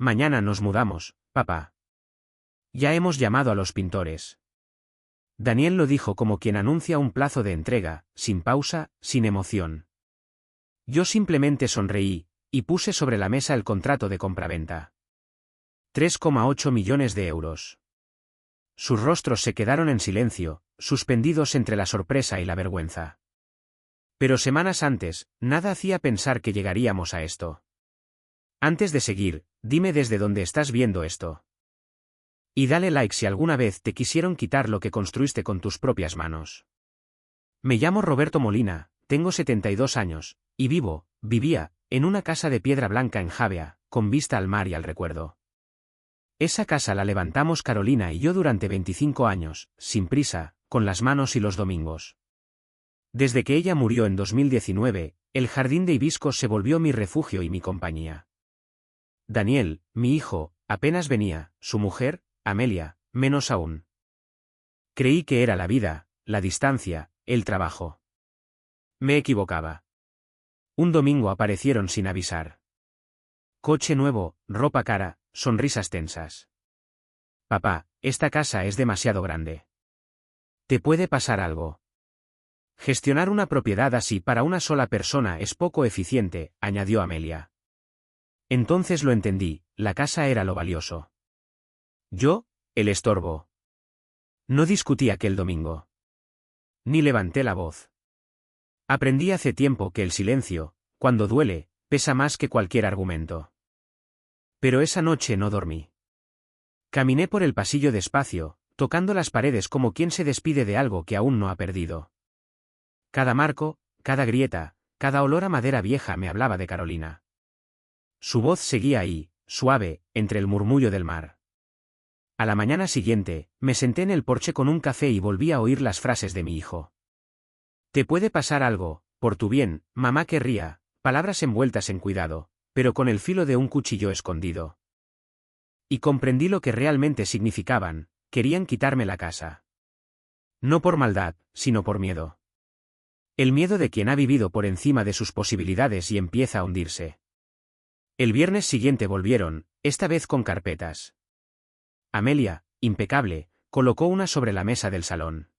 Mañana nos mudamos, papá. Ya hemos llamado a los pintores. Daniel lo dijo como quien anuncia un plazo de entrega, sin pausa, sin emoción. Yo simplemente sonreí, y puse sobre la mesa el contrato de compraventa. 3,8 millones de euros. Sus rostros se quedaron en silencio, suspendidos entre la sorpresa y la vergüenza. Pero semanas antes, nada hacía pensar que llegaríamos a esto. Antes de seguir, dime desde dónde estás viendo esto. Y dale like si alguna vez te quisieron quitar lo que construiste con tus propias manos. Me llamo Roberto Molina, tengo 72 años, y vivía, en una casa de piedra blanca en Javea, con vista al mar y al recuerdo. Esa casa la levantamos Carolina y yo durante 25 años, sin prisa, con las manos y los domingos. Desde que ella murió en 2019, el jardín de hibiscos se volvió mi refugio y mi compañía. Daniel, mi hijo, apenas venía, su mujer, Amelia, menos aún. Creí que era la vida, la distancia, el trabajo. Me equivocaba. Un domingo aparecieron sin avisar. Coche nuevo, ropa cara, sonrisas tensas. Papá, esta casa es demasiado grande. ¿Te puede pasar algo? Gestionar una propiedad así para una sola persona es poco eficiente, añadió Amelia. Entonces lo entendí, la casa era lo valioso. Yo, el estorbo. No discutí aquel domingo. Ni levanté la voz. Aprendí hace tiempo que el silencio, cuando duele, pesa más que cualquier argumento. Pero esa noche no dormí. Caminé por el pasillo despacio, tocando las paredes como quien se despide de algo que aún no ha perdido. Cada marco, cada grieta, cada olor a madera vieja me hablaba de Carolina. Su voz seguía ahí, suave, entre el murmullo del mar. A la mañana siguiente, me senté en el porche con un café y volví a oír las frases de mi hijo. Te puede pasar algo, por tu bien, mamá querría, palabras envueltas en cuidado, pero con el filo de un cuchillo escondido. Y comprendí lo que realmente significaban, querían quitarme la casa. No por maldad, sino por miedo. El miedo de quien ha vivido por encima de sus posibilidades y empieza a hundirse. El viernes siguiente volvieron, esta vez con carpetas. Amelia, impecable, colocó una sobre la mesa del salón.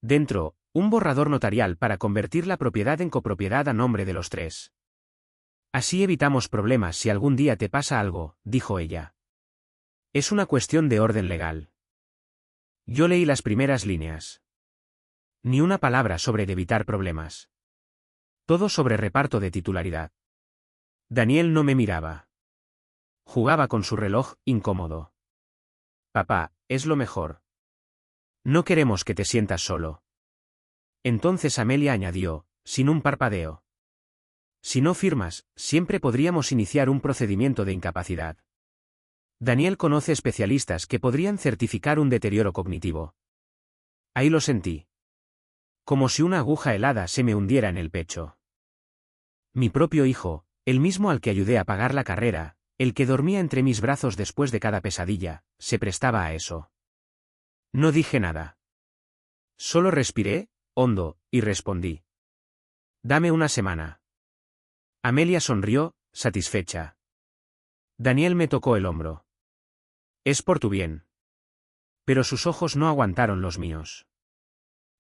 Dentro, un borrador notarial para convertir la propiedad en copropiedad a nombre de los tres. Así evitamos problemas si algún día te pasa algo, dijo ella. Es una cuestión de orden legal. Yo leí las primeras líneas. Ni una palabra sobre evitar problemas. Todo sobre reparto de titularidad. Daniel no me miraba. Jugaba con su reloj, incómodo. Papá, es lo mejor. No queremos que te sientas solo. Entonces Amelia añadió, sin un parpadeo. Si no firmas, siempre podríamos iniciar un procedimiento de incapacidad. Daniel conoce especialistas que podrían certificar un deterioro cognitivo. Ahí lo sentí. Como si una aguja helada se me hundiera en el pecho. Mi propio hijo, el mismo al que ayudé a pagar la carrera, el que dormía entre mis brazos después de cada pesadilla, se prestaba a eso. No dije nada. Solo respiré, hondo, y respondí. Dame una semana. Amelia sonrió, satisfecha. Daniel me tocó el hombro. Es por tu bien. Pero sus ojos no aguantaron los míos.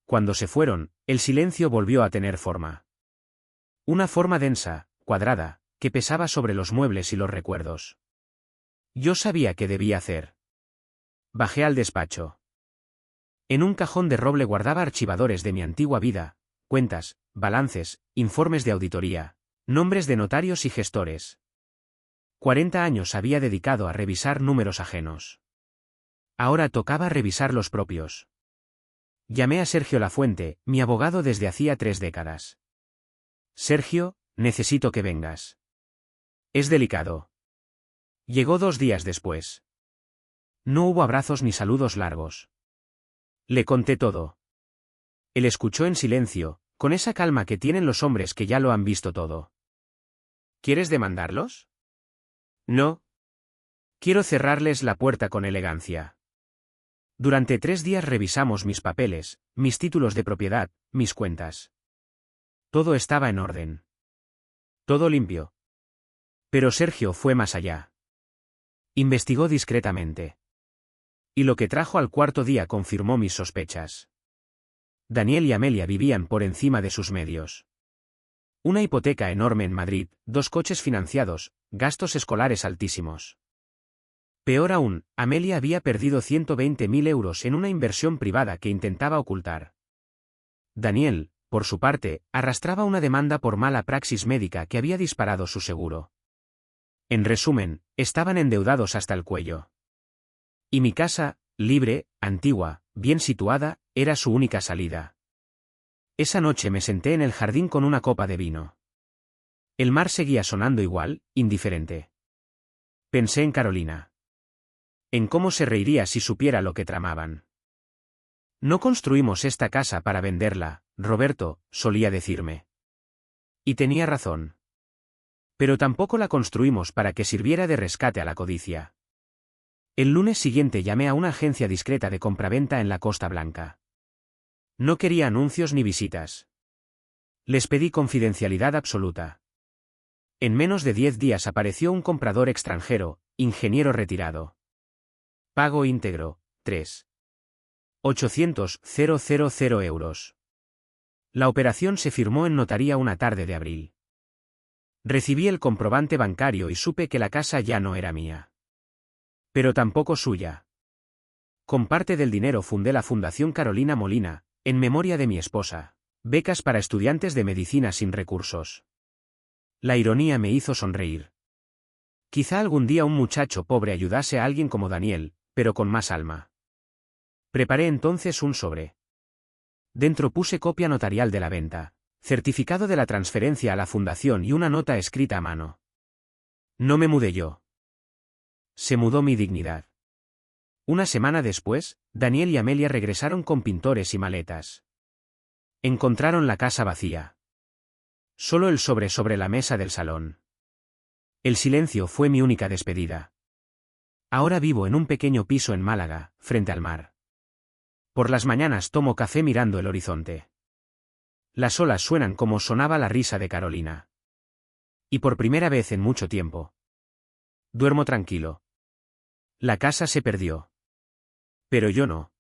Cuando se fueron, el silencio volvió a tener forma. Una forma densa, cuadrada, que pesaba sobre los muebles y los recuerdos. Yo sabía qué debía hacer. Bajé al despacho. En un cajón de roble guardaba archivadores de mi antigua vida, cuentas, balances, informes de auditoría, nombres de notarios y gestores. 40 años había dedicado a revisar números ajenos. Ahora tocaba revisar los propios. Llamé a Sergio Lafuente, mi abogado desde hacía 3 décadas. Sergio, necesito que vengas. Es delicado. Llegó 2 días después. No hubo abrazos ni saludos largos. Le conté todo. Él escuchó en silencio, con esa calma que tienen los hombres que ya lo han visto todo. ¿Quieres demandarlos? No. Quiero cerrarles la puerta con elegancia. Durante 3 días revisamos mis papeles, mis títulos de propiedad, mis cuentas. Todo estaba en orden. Todo limpio. Pero Sergio fue más allá. Investigó discretamente. Y lo que trajo al cuarto día confirmó mis sospechas. Daniel y Amelia vivían por encima de sus medios. Una hipoteca enorme en Madrid, 2 coches financiados, gastos escolares altísimos. Peor aún, Amelia había perdido 120.000 euros en una inversión privada que intentaba ocultar. Daniel, por su parte, arrastraba una demanda por mala praxis médica que había disparado su seguro. En resumen, estaban endeudados hasta el cuello. Y mi casa, libre, antigua, bien situada, era su única salida. Esa noche me senté en el jardín con una copa de vino. El mar seguía sonando igual, indiferente. Pensé en Carolina. En cómo se reiría si supiera lo que tramaban. No construimos esta casa para venderla, Roberto, solía decirme. Y tenía razón. Pero tampoco la construimos para que sirviera de rescate a la codicia. El lunes siguiente llamé a una agencia discreta de compraventa en la Costa Blanca. No quería anuncios ni visitas. Les pedí confidencialidad absoluta. En menos de 10 días apareció un comprador extranjero, ingeniero retirado. Pago íntegro, 3.800.000 euros. La operación se firmó en notaría una tarde de abril. Recibí el comprobante bancario y supe que la casa ya no era mía. Pero tampoco suya. Con parte del dinero fundé la Fundación Carolina Molina, en memoria de mi esposa, becas para estudiantes de medicina sin recursos. La ironía me hizo sonreír. Quizá algún día un muchacho pobre ayudase a alguien como Daniel, pero con más alma. Preparé entonces un sobre. Dentro puse copia notarial de la venta, certificado de la transferencia a la fundación y una nota escrita a mano. No me mudé yo. Se mudó mi dignidad. Una semana después, Daniel y Amelia regresaron con pintores y maletas. Encontraron la casa vacía. Solo el sobre la mesa del salón. El silencio fue mi única despedida. Ahora vivo en un pequeño piso en Málaga, frente al mar. Por las mañanas tomo café mirando el horizonte. Las olas suenan como sonaba la risa de Carolina. Y por primera vez en mucho tiempo. Duermo tranquilo. La casa se perdió. Pero yo no.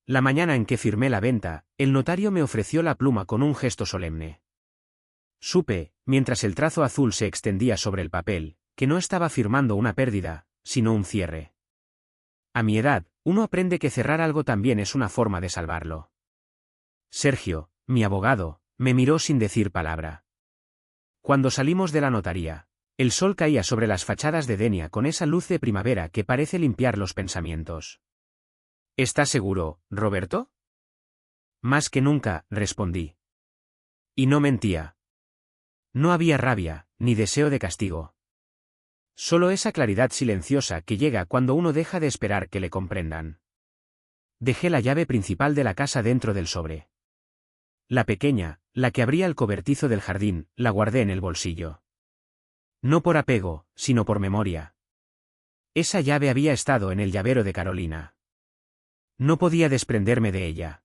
La mañana en que firmé la venta, el notario me ofreció la pluma con un gesto solemne. Supe, mientras el trazo azul se extendía sobre el papel, que no estaba firmando una pérdida, sino un cierre. A mi edad, uno aprende que cerrar algo también es una forma de salvarlo. Sergio, mi abogado, me miró sin decir palabra. Cuando salimos de la notaría, el sol caía sobre las fachadas de Denia con esa luz de primavera que parece limpiar los pensamientos. ¿Estás seguro, Roberto? Más que nunca, respondí. Y no mentía. No había rabia, ni deseo de castigo. Solo esa claridad silenciosa que llega cuando uno deja de esperar que le comprendan. Dejé la llave principal de la casa dentro del sobre. La pequeña, la que abría el cobertizo del jardín, la guardé en el bolsillo. No por apego, sino por memoria. Esa llave había estado en el llavero de Carolina. No podía desprenderme de ella.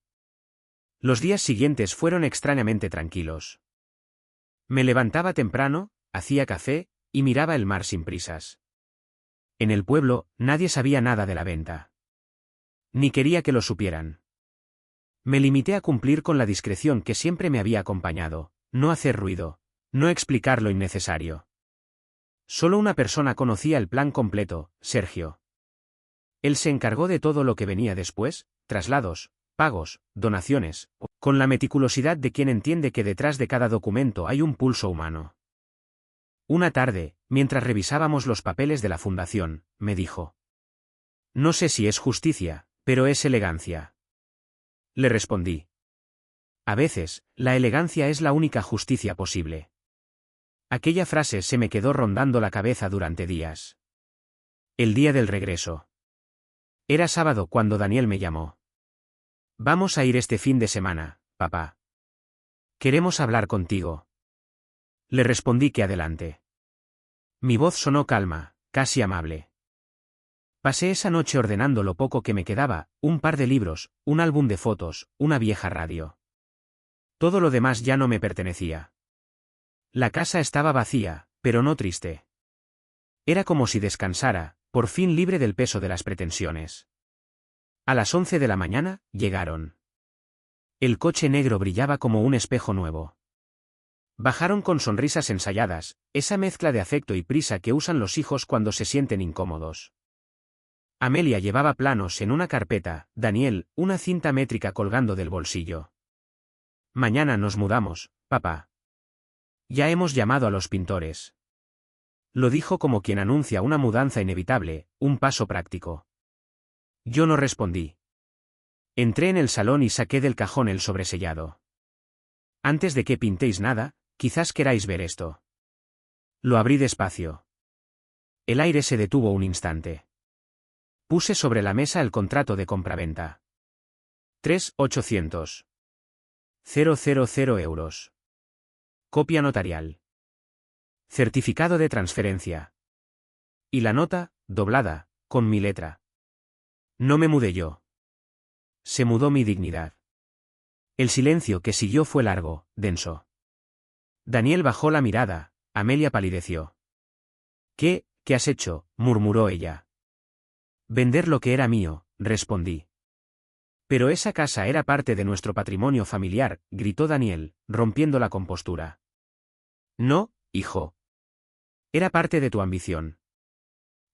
Los días siguientes fueron extrañamente tranquilos. Me levantaba temprano, hacía café, y miraba el mar sin prisas. En el pueblo, nadie sabía nada de la venta. Ni quería que lo supieran. Me limité a cumplir con la discreción que siempre me había acompañado, no hacer ruido, no explicar lo innecesario. Solo una persona conocía el plan completo, Sergio. Él se encargó de todo lo que venía después, traslados, pagos, donaciones, con la meticulosidad de quien entiende que detrás de cada documento hay un pulso humano. Una tarde, mientras revisábamos los papeles de la fundación, me dijo: «No sé si es justicia, pero es elegancia». Le respondí: «A veces, la elegancia es la única justicia posible». Aquella frase se me quedó rondando la cabeza durante días. El día del regreso. Era sábado cuando Daniel me llamó. «Vamos a ir este fin de semana, papá. Queremos hablar contigo». Le respondí que adelante. Mi voz sonó calma, casi amable. Pasé esa noche ordenando lo poco que me quedaba, un par de libros, un álbum de fotos, una vieja radio. Todo lo demás ya no me pertenecía. La casa estaba vacía, pero no triste. Era como si descansara, por fin libre del peso de las pretensiones. A las 11 de la mañana, llegaron. El coche negro brillaba como un espejo nuevo. Bajaron con sonrisas ensayadas, esa mezcla de afecto y prisa que usan los hijos cuando se sienten incómodos. Amelia llevaba planos en una carpeta, Daniel, una cinta métrica colgando del bolsillo. Mañana nos mudamos, papá. Ya hemos llamado a los pintores. Lo dijo como quien anuncia una mudanza inevitable, un paso práctico. Yo no respondí. Entré en el salón y saqué del cajón el sobresellado. Antes de que pintéis nada, quizás queráis ver esto. Lo abrí despacio. El aire se detuvo un instante. Puse sobre la mesa el contrato de compraventa. 3.800. 000 euros. Copia notarial. Certificado de transferencia. Y la nota, doblada, con mi letra. No me mudé yo. Se mudó mi dignidad. El silencio que siguió fue largo, denso. Daniel bajó la mirada, Amelia palideció. ¿Qué has hecho?, murmuró ella. Vender lo que era mío, respondí. Pero esa casa era parte de nuestro patrimonio familiar, gritó Daniel, rompiendo la compostura. No, hijo. Era parte de tu ambición.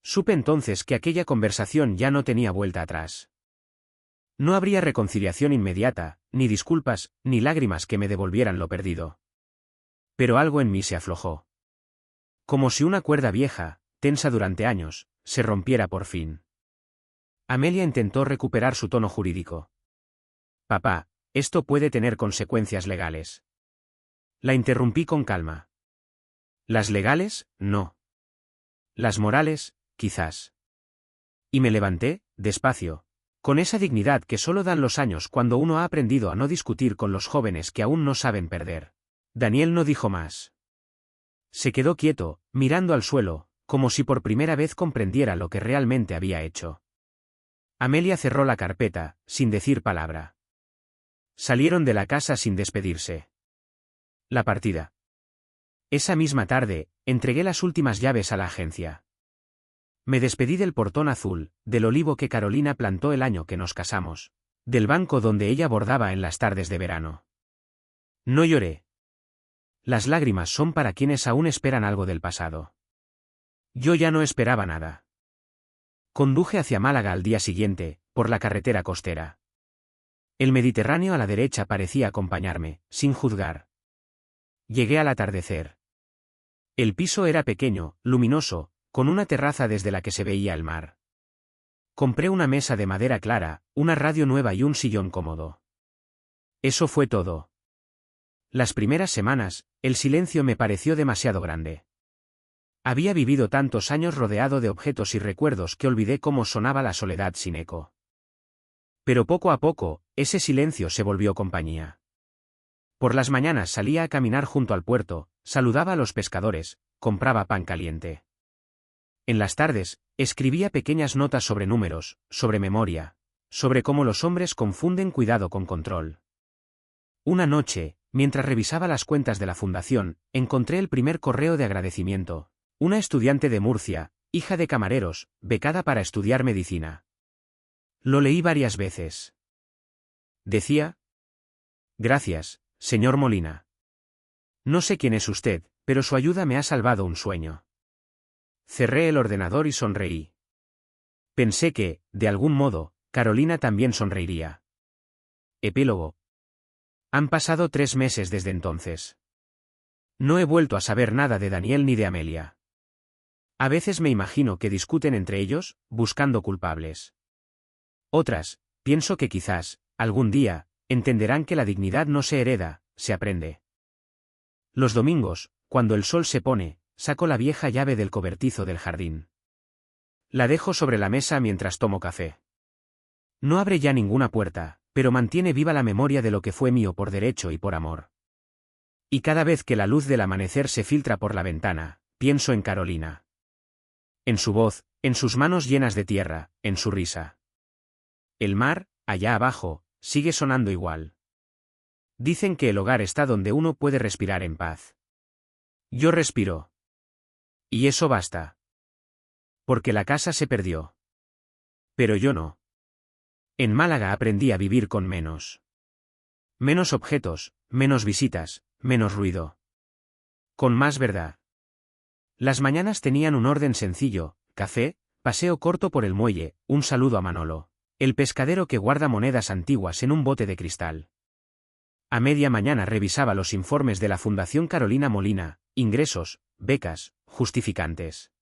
Supe entonces que aquella conversación ya no tenía vuelta atrás. No habría reconciliación inmediata, ni disculpas, ni lágrimas que me devolvieran lo perdido. Pero algo en mí se aflojó. Como si una cuerda vieja, tensa durante años, se rompiera por fin. Amelia intentó recuperar su tono jurídico. Papá, esto puede tener consecuencias legales. La interrumpí con calma. Las legales, no. Las morales, quizás. Y me levanté, despacio, con esa dignidad que solo dan los años cuando uno ha aprendido a no discutir con los jóvenes que aún no saben perder. Daniel no dijo más. Se quedó quieto, mirando al suelo, como si por primera vez comprendiera lo que realmente había hecho. Amelia cerró la carpeta, sin decir palabra. Salieron de la casa sin despedirse. La partida. Esa misma tarde, entregué las últimas llaves a la agencia. Me despedí del portón azul, del olivo que Carolina plantó el año que nos casamos, del banco donde ella bordaba en las tardes de verano. No lloré. Las lágrimas son para quienes aún esperan algo del pasado. Yo ya no esperaba nada. Conduje hacia Málaga al día siguiente, por la carretera costera. El Mediterráneo a la derecha parecía acompañarme, sin juzgar. Llegué al atardecer. El piso era pequeño, luminoso, con una terraza desde la que se veía el mar. Compré una mesa de madera clara, una radio nueva y un sillón cómodo. Eso fue todo. Las primeras semanas, el silencio me pareció demasiado grande. Había vivido tantos años rodeado de objetos y recuerdos que olvidé cómo sonaba la soledad sin eco. Pero poco a poco, ese silencio se volvió compañía. Por las mañanas salía a caminar junto al puerto, saludaba a los pescadores, compraba pan caliente. En las tardes, escribía pequeñas notas sobre números, sobre memoria, sobre cómo los hombres confunden cuidado con control. Una noche, mientras revisaba las cuentas de la fundación, encontré el primer correo de agradecimiento. Una estudiante de Murcia, hija de camareros, becada para estudiar medicina. Lo leí varias veces. Decía: Gracias, señor Molina. No sé quién es usted, pero su ayuda me ha salvado un sueño. Cerré el ordenador y sonreí. Pensé que, de algún modo, Carolina también sonreiría. Epílogo. Han pasado 3 meses desde entonces. No he vuelto a saber nada de Daniel ni de Amelia. A veces me imagino que discuten entre ellos, buscando culpables. Otras, pienso que quizás, algún día, entenderán que la dignidad no se hereda, se aprende. Los domingos, cuando el sol se pone, saco la vieja llave del cobertizo del jardín. La dejo sobre la mesa mientras tomo café. No abre ya ninguna puerta, pero mantiene viva la memoria de lo que fue mío por derecho y por amor. Y cada vez que la luz del amanecer se filtra por la ventana, pienso en Carolina. En su voz, en sus manos llenas de tierra, en su risa. El mar, allá abajo, sigue sonando igual. Dicen que el hogar está donde uno puede respirar en paz. Yo respiro. Y eso basta. Porque la casa se perdió. Pero yo no. En Málaga aprendí a vivir con menos. Menos objetos, menos visitas, menos ruido. Con más verdad. Las mañanas tenían un orden sencillo: café, paseo corto por el muelle, un saludo a Manolo, el pescadero que guarda monedas antiguas en un bote de cristal. A media mañana revisaba los informes de la Fundación Carolina Molina, ingresos, becas, justificantes.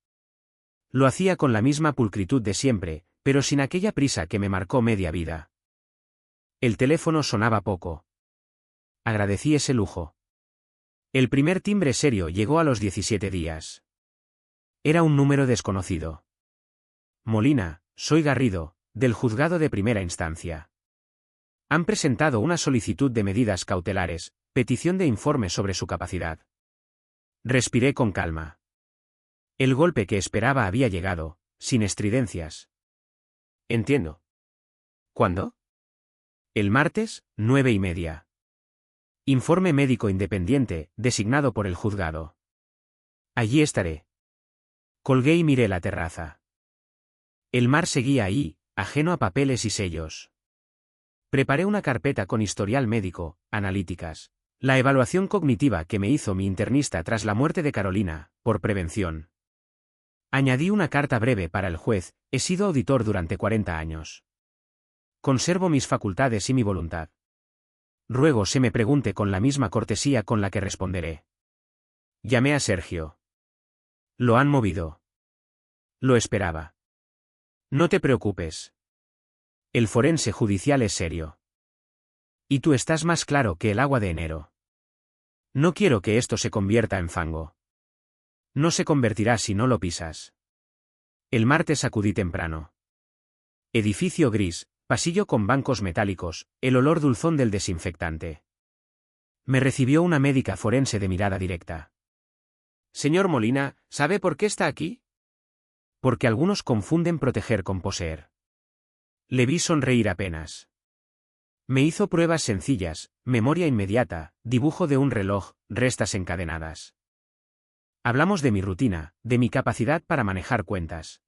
Lo hacía con la misma pulcritud de siempre, pero sin aquella prisa que me marcó media vida. El teléfono sonaba poco. Agradecí ese lujo. El primer timbre serio llegó a los 17 días. Era un número desconocido. Molina, soy Garrido, del juzgado de primera instancia. Han presentado una solicitud de medidas cautelares, petición de informe sobre su capacidad. Respiré con calma. El golpe que esperaba había llegado, sin estridencias. Entiendo. ¿Cuándo? El martes, 9:30. Informe médico independiente, designado por el juzgado. Allí estaré. Colgué y miré la terraza. El mar seguía ahí, ajeno a papeles y sellos. Preparé una carpeta con historial médico, analíticas, la evaluación cognitiva que me hizo mi internista tras la muerte de Carolina, por prevención. Añadí una carta breve para el juez: he sido auditor durante 40 años. Conservo mis facultades y mi voluntad. Ruego se me pregunte con la misma cortesía con la que responderé. Llamé a Sergio. Lo han movido. Lo esperaba. No te preocupes. El forense judicial es serio. Y tú estás más claro que el agua de enero. No quiero que esto se convierta en fango. No se convertirá si no lo pisas. El martes acudí temprano. Edificio gris, pasillo con bancos metálicos, el olor dulzón del desinfectante. Me recibió una médica forense de mirada directa. Señor Molina, ¿sabe por qué está aquí? Porque algunos confunden proteger con poseer. Le vi sonreír apenas. Me hizo pruebas sencillas: memoria inmediata, dibujo de un reloj, restas encadenadas. Hablamos de mi rutina, de mi capacidad para manejar cuentas.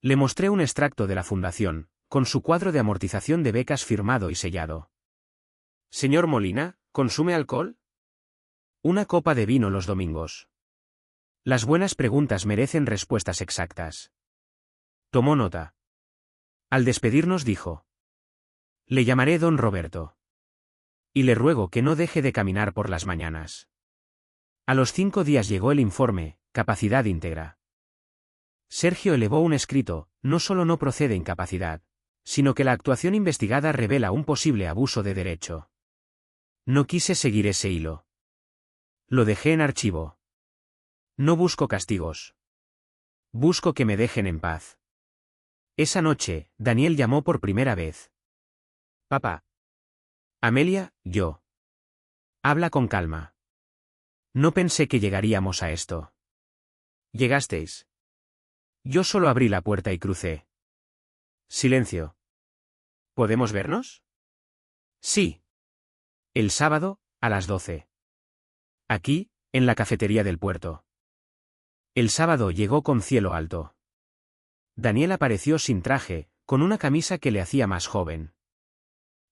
Le mostré un extracto de la fundación, con su cuadro de amortización de becas firmado y sellado. Señor Molina, ¿consume alcohol? Una copa de vino los domingos. Las buenas preguntas merecen respuestas exactas. Tomó nota. Al despedirnos dijo: le llamaré don Roberto. Y le ruego que no deje de caminar por las mañanas. A los 5 días llegó el informe: capacidad íntegra. Sergio elevó un escrito: no solo no procede incapacidad, sino que la actuación investigada revela un posible abuso de derecho. No quise seguir ese hilo. Lo dejé en archivo. No busco castigos. Busco que me dejen en paz. Esa noche, Daniel llamó por primera vez. Papá. Amelia, yo. Habla con calma. No pensé que llegaríamos a esto. ¿Llegasteis? Yo solo abrí la puerta y crucé. Silencio. ¿Podemos vernos? Sí. El sábado, a las 12. Aquí, en la cafetería del puerto. El sábado llegó con cielo alto. Daniel apareció sin traje, con una camisa que le hacía más joven.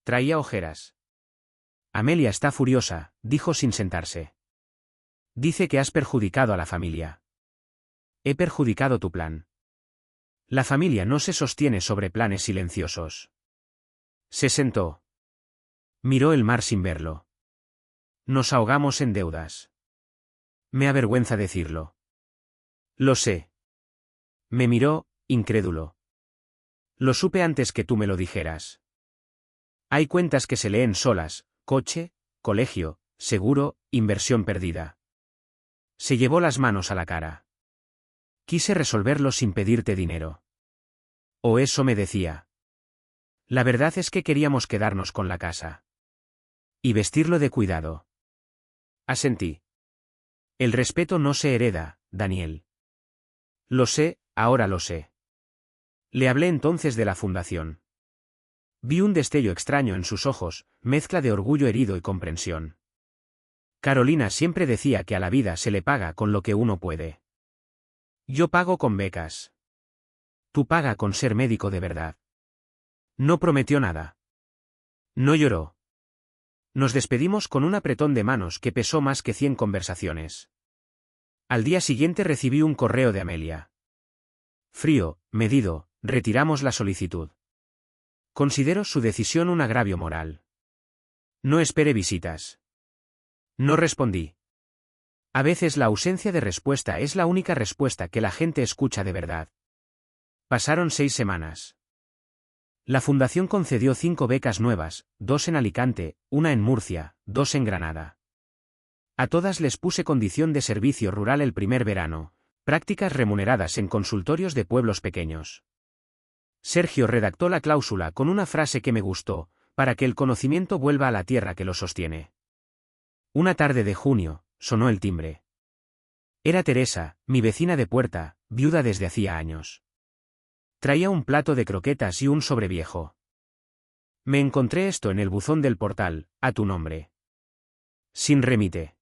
Traía ojeras. Amelia está furiosa, dijo sin sentarse. Dice que has perjudicado a la familia. He perjudicado tu plan. La familia no se sostiene sobre planes silenciosos. Se sentó. Miró el mar sin verlo. Nos ahogamos en deudas. Me avergüenza decirlo. Lo sé. Me miró, incrédulo. Lo supe antes que tú me lo dijeras. Hay cuentas que se leen solas: coche, colegio, seguro, inversión perdida. Se llevó las manos a la cara. Quise resolverlo sin pedirte dinero. O eso me decía. La verdad es que queríamos quedarnos con la casa. Y vestirlo de cuidado. Asentí. El respeto no se hereda, Daniel. Lo sé, ahora lo sé. Le hablé entonces de la fundación. Vi un destello extraño en sus ojos, mezcla de orgullo herido y comprensión. Carolina siempre decía que a la vida se le paga con lo que uno puede. Yo pago con becas. Tú paga con ser médico de verdad. No prometió nada. No lloró. Nos despedimos con un apretón de manos que pesó más que 100 conversaciones. Al día siguiente recibí un correo de Amelia. Frío, medido, retiramos la solicitud. Considero su decisión un agravio moral. No espere visitas. No respondí. A veces la ausencia de respuesta es la única respuesta que la gente escucha de verdad. Pasaron 6 semanas. La fundación concedió 5 becas nuevas, 2 en Alicante, 1 en Murcia, 2 en Granada. A todas les puse condición de servicio rural el primer verano, prácticas remuneradas en consultorios de pueblos pequeños. Sergio redactó la cláusula con una frase que me gustó, para que el conocimiento vuelva a la tierra que lo sostiene. Una tarde de junio, sonó el timbre. Era Teresa, mi vecina de puerta, viuda desde hacía años. Traía un plato de croquetas y un sobreviejo. Me encontré esto en el buzón del portal, a tu nombre. Sin remite.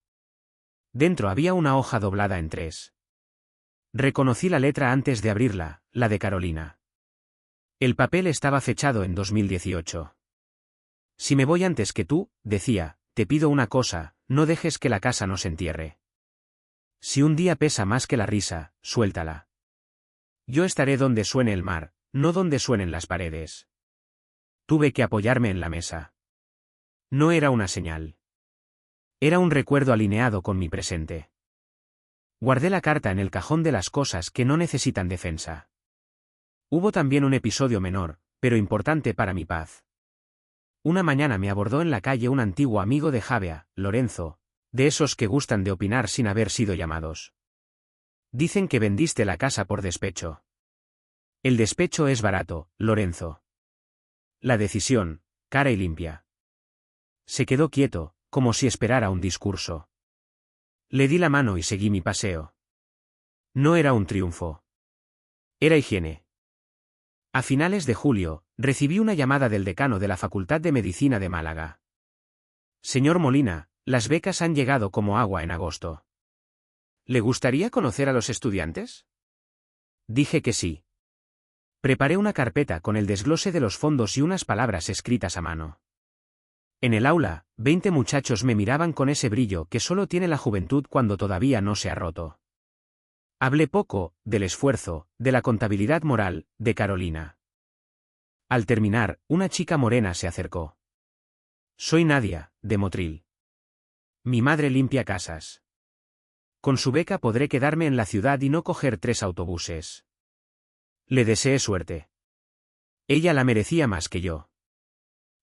Dentro había una hoja doblada en 3. Reconocí la letra antes de abrirla, la de Carolina. El papel estaba fechado en 2018. Si me voy antes que tú, decía, te pido una cosa, no dejes que la casa nos entierre. Si un día pesa más que la risa, suéltala. Yo estaré donde suene el mar, no donde suenen las paredes. Tuve que apoyarme en la mesa. No era una señal. Era un recuerdo alineado con mi presente. Guardé la carta en el cajón de las cosas que no necesitan defensa. Hubo también un episodio menor, pero importante para mi paz. Una mañana me abordó en la calle un antiguo amigo de Javea, Lorenzo, de esos que gustan de opinar sin haber sido llamados. Dicen que vendiste la casa por despecho. El despecho es barato, Lorenzo. La decisión, cara y limpia. Se quedó quieto, como si esperara un discurso. Le di la mano y seguí mi paseo. No era un triunfo. Era higiene. A finales de julio, recibí una llamada del decano de la Facultad de Medicina de Málaga. Señor Molina, las becas han llegado como agua en agosto. ¿Le gustaría conocer a los estudiantes? Dije que sí. Preparé una carpeta con el desglose de los fondos y unas palabras escritas a mano. En el aula, 20 muchachos me miraban con ese brillo que solo tiene la juventud cuando todavía no se ha roto. Hablé poco, del esfuerzo, de la contabilidad moral, de Carolina. Al terminar, una chica morena se acercó. Soy Nadia, de Motril. Mi madre limpia casas. Con su beca podré quedarme en la ciudad y no coger 3 autobuses. Le deseé suerte. Ella la merecía más que yo.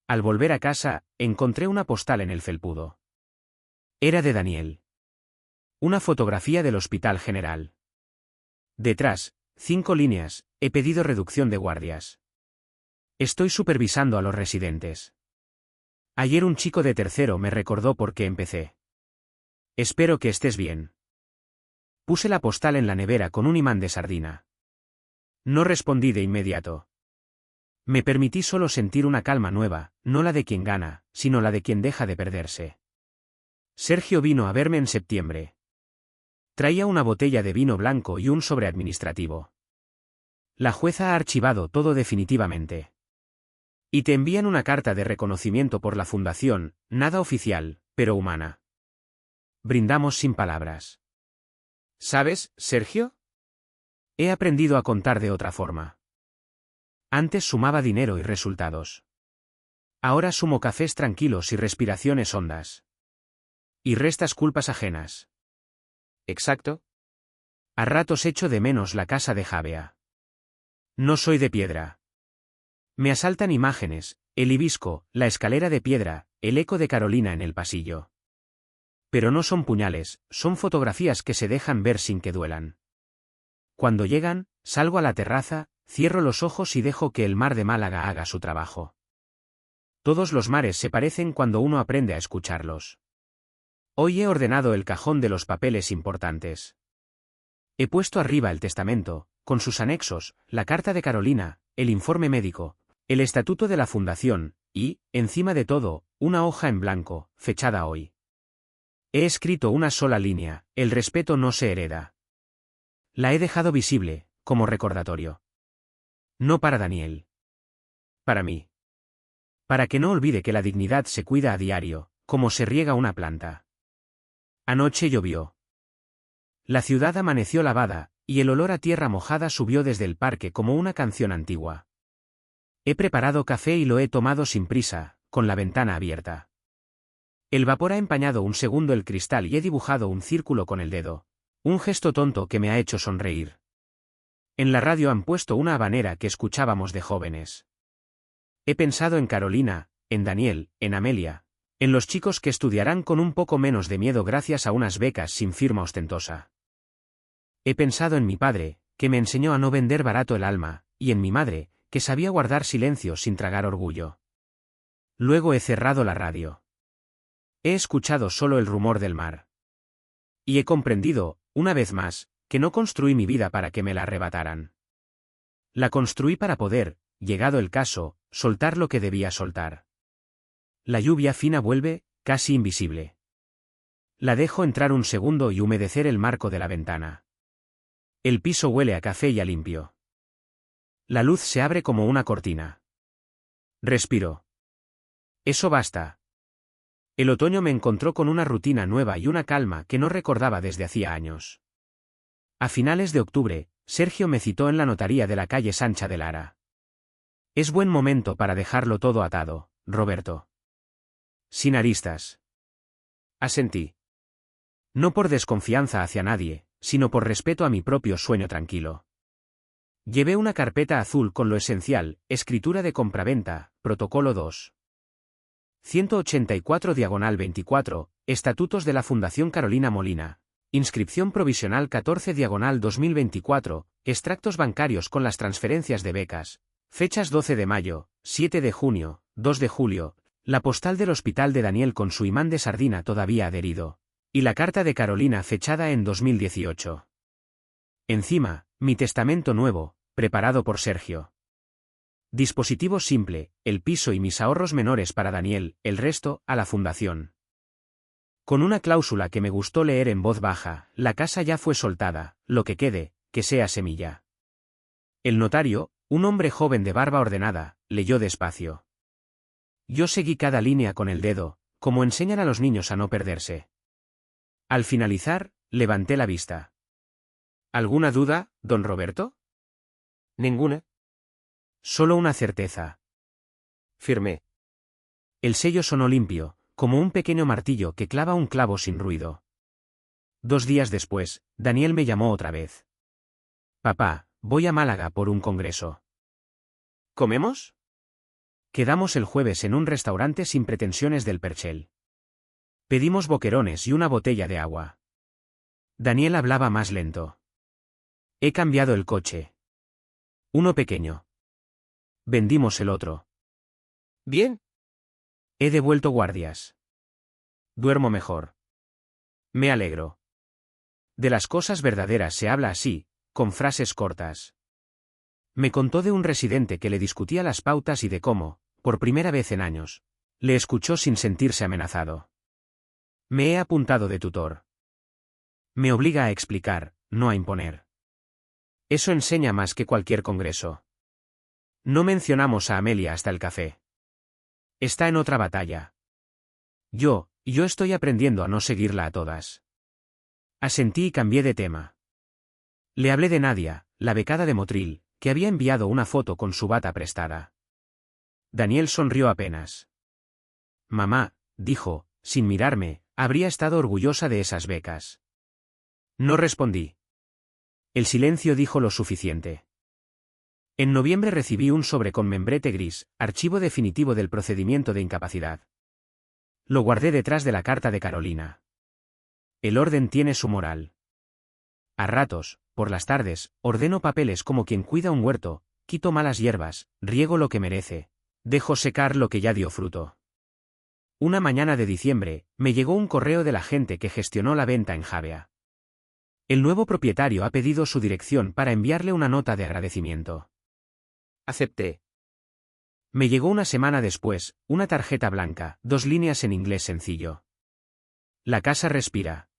Al volver a casa, encontré una postal en el felpudo. Era de Daniel. Una fotografía del Hospital General. Detrás, 5 líneas, he pedido reducción de guardias. Estoy supervisando a los residentes. Ayer un chico de tercero me recordó por qué empecé. Espero que estés bien. Puse la postal en la nevera con un imán de sardina. No respondí de inmediato. Me permití solo sentir una calma nueva, no la de quien gana, sino la de quien deja de perderse. Sergio vino a verme en septiembre. Traía una botella de vino blanco y un sobre administrativo. La jueza ha archivado todo definitivamente. Y te envían una carta de reconocimiento por la fundación, nada oficial, pero humana. Brindamos sin palabras. ¿Sabes, Sergio? He aprendido a contar de otra forma. Antes sumaba dinero y resultados. Ahora sumo cafés tranquilos y respiraciones hondas. Y restas culpas ajenas. ¿Exacto? A ratos echo de menos la casa de Javea. No soy de piedra. Me asaltan imágenes, el hibisco, la escalera de piedra, el eco de Carolina en el pasillo. Pero no son puñales, son fotografías que se dejan ver sin que duelan. Cuando llegan, salgo a la terraza, cierro los ojos y dejo que el mar de Málaga haga su trabajo. Todos los mares se parecen cuando uno aprende a escucharlos. Hoy he ordenado el cajón de los papeles importantes. He puesto arriba el testamento, con sus anexos, la carta de Carolina, el informe médico, el estatuto de la fundación, y, encima de todo, una hoja en blanco, fechada hoy. He escrito una sola línea, el respeto no se hereda. La he dejado visible, como recordatorio. No para Daniel. Para mí. Para que no olvide que la dignidad se cuida a diario, como se riega una planta. Anoche llovió. La ciudad amaneció lavada, y el olor a tierra mojada subió desde el parque como una canción antigua. He preparado café y lo he tomado sin prisa, con la ventana abierta. El vapor ha empañado un segundo el cristal y he dibujado un círculo con el dedo, un gesto tonto que me ha hecho sonreír. En la radio han puesto una habanera que escuchábamos de jóvenes. He pensado en Carolina, en Daniel, en Amelia, en los chicos que estudiarán con un poco menos de miedo gracias a unas becas sin firma ostentosa. He pensado en mi padre, que me enseñó a no vender barato el alma, y en mi madre, que sabía guardar silencio sin tragar orgullo. Luego he cerrado la radio. He escuchado solo el rumor del mar. Y he comprendido, una vez más, que no construí mi vida para que me la arrebataran. La construí para poder, llegado el caso, soltar lo que debía soltar. La lluvia fina vuelve, casi invisible. La dejo entrar un segundo y humedecer el marco de la ventana. El piso huele a café y a limpio. La luz se abre como una cortina. Respiro. Eso basta. El otoño me encontró con una rutina nueva y una calma que no recordaba desde hacía años. A finales de octubre, Sergio me citó en la notaría de la calle Sancha de Lara. Es buen momento para dejarlo todo atado, Roberto. Sin aristas. Asentí. No por desconfianza hacia nadie, sino por respeto a mi propio sueño tranquilo. Llevé una carpeta azul con lo esencial, escritura de compraventa, protocolo 2. 184/24, Estatutos de la Fundación Carolina Molina. Inscripción provisional 14/2024, extractos bancarios con las transferencias de becas. Fechas 12 de mayo, 7 de junio, 2 de julio, la postal del hospital de Daniel con su imán de sardina todavía adherido. Y la carta de Carolina fechada en 2018. Encima, mi testamento nuevo, preparado por Sergio. Dispositivo simple, el piso y mis ahorros menores para Daniel, el resto, a la fundación. Con una cláusula que me gustó leer en voz baja, la casa ya fue soltada, lo que quede, que sea semilla. El notario, un hombre joven de barba ordenada, leyó despacio. Yo seguí cada línea con el dedo, como enseñan a los niños a no perderse. Al finalizar, levanté la vista. ¿Alguna duda, don Roberto? Ninguna. Solo una certeza. Firmé. El sello sonó limpio, como un pequeño martillo que clava un clavo sin ruido. 2 días después, Daniel me llamó otra vez. Papá, voy a Málaga por un congreso. ¿Comemos? Quedamos el jueves en un restaurante sin pretensiones del Perchel. Pedimos boquerones y una botella de agua. Daniel hablaba más lento. He cambiado el coche. Uno pequeño. Vendimos el otro. Bien. He devuelto guardias. Duermo mejor. Me alegro. De las cosas verdaderas se habla así, con frases cortas. Me contó de un residente que le discutía las pautas y de cómo, por primera vez en años, le escuchó sin sentirse amenazado. Me he apuntado de tutor. Me obliga a explicar, no a imponer. Eso enseña más que cualquier congreso. No mencionamos a Amelia hasta el café. Está en otra batalla. Yo estoy aprendiendo a no seguirla a todas. Asentí y cambié de tema. Le hablé de Nadia, la becada de Motril, que había enviado una foto con su bata prestada. Daniel sonrió apenas. Mamá, dijo, sin mirarme, habría estado orgullosa de esas becas. No respondí. El silencio dijo lo suficiente. En noviembre recibí un sobre con membrete gris, archivo definitivo del procedimiento de incapacidad. Lo guardé detrás de la carta de Carolina. El orden tiene su moral. A ratos, por las tardes, ordeno papeles como quien cuida un huerto, quito malas hierbas, riego lo que merece, dejo secar lo que ya dio fruto. Una mañana de diciembre, me llegó un correo de la gente que gestionó la venta en Javea. El nuevo propietario ha pedido su dirección para enviarle una nota de agradecimiento. Acepté. Me llegó una semana después, una tarjeta blanca, 2 líneas en inglés sencillo. La casa respira.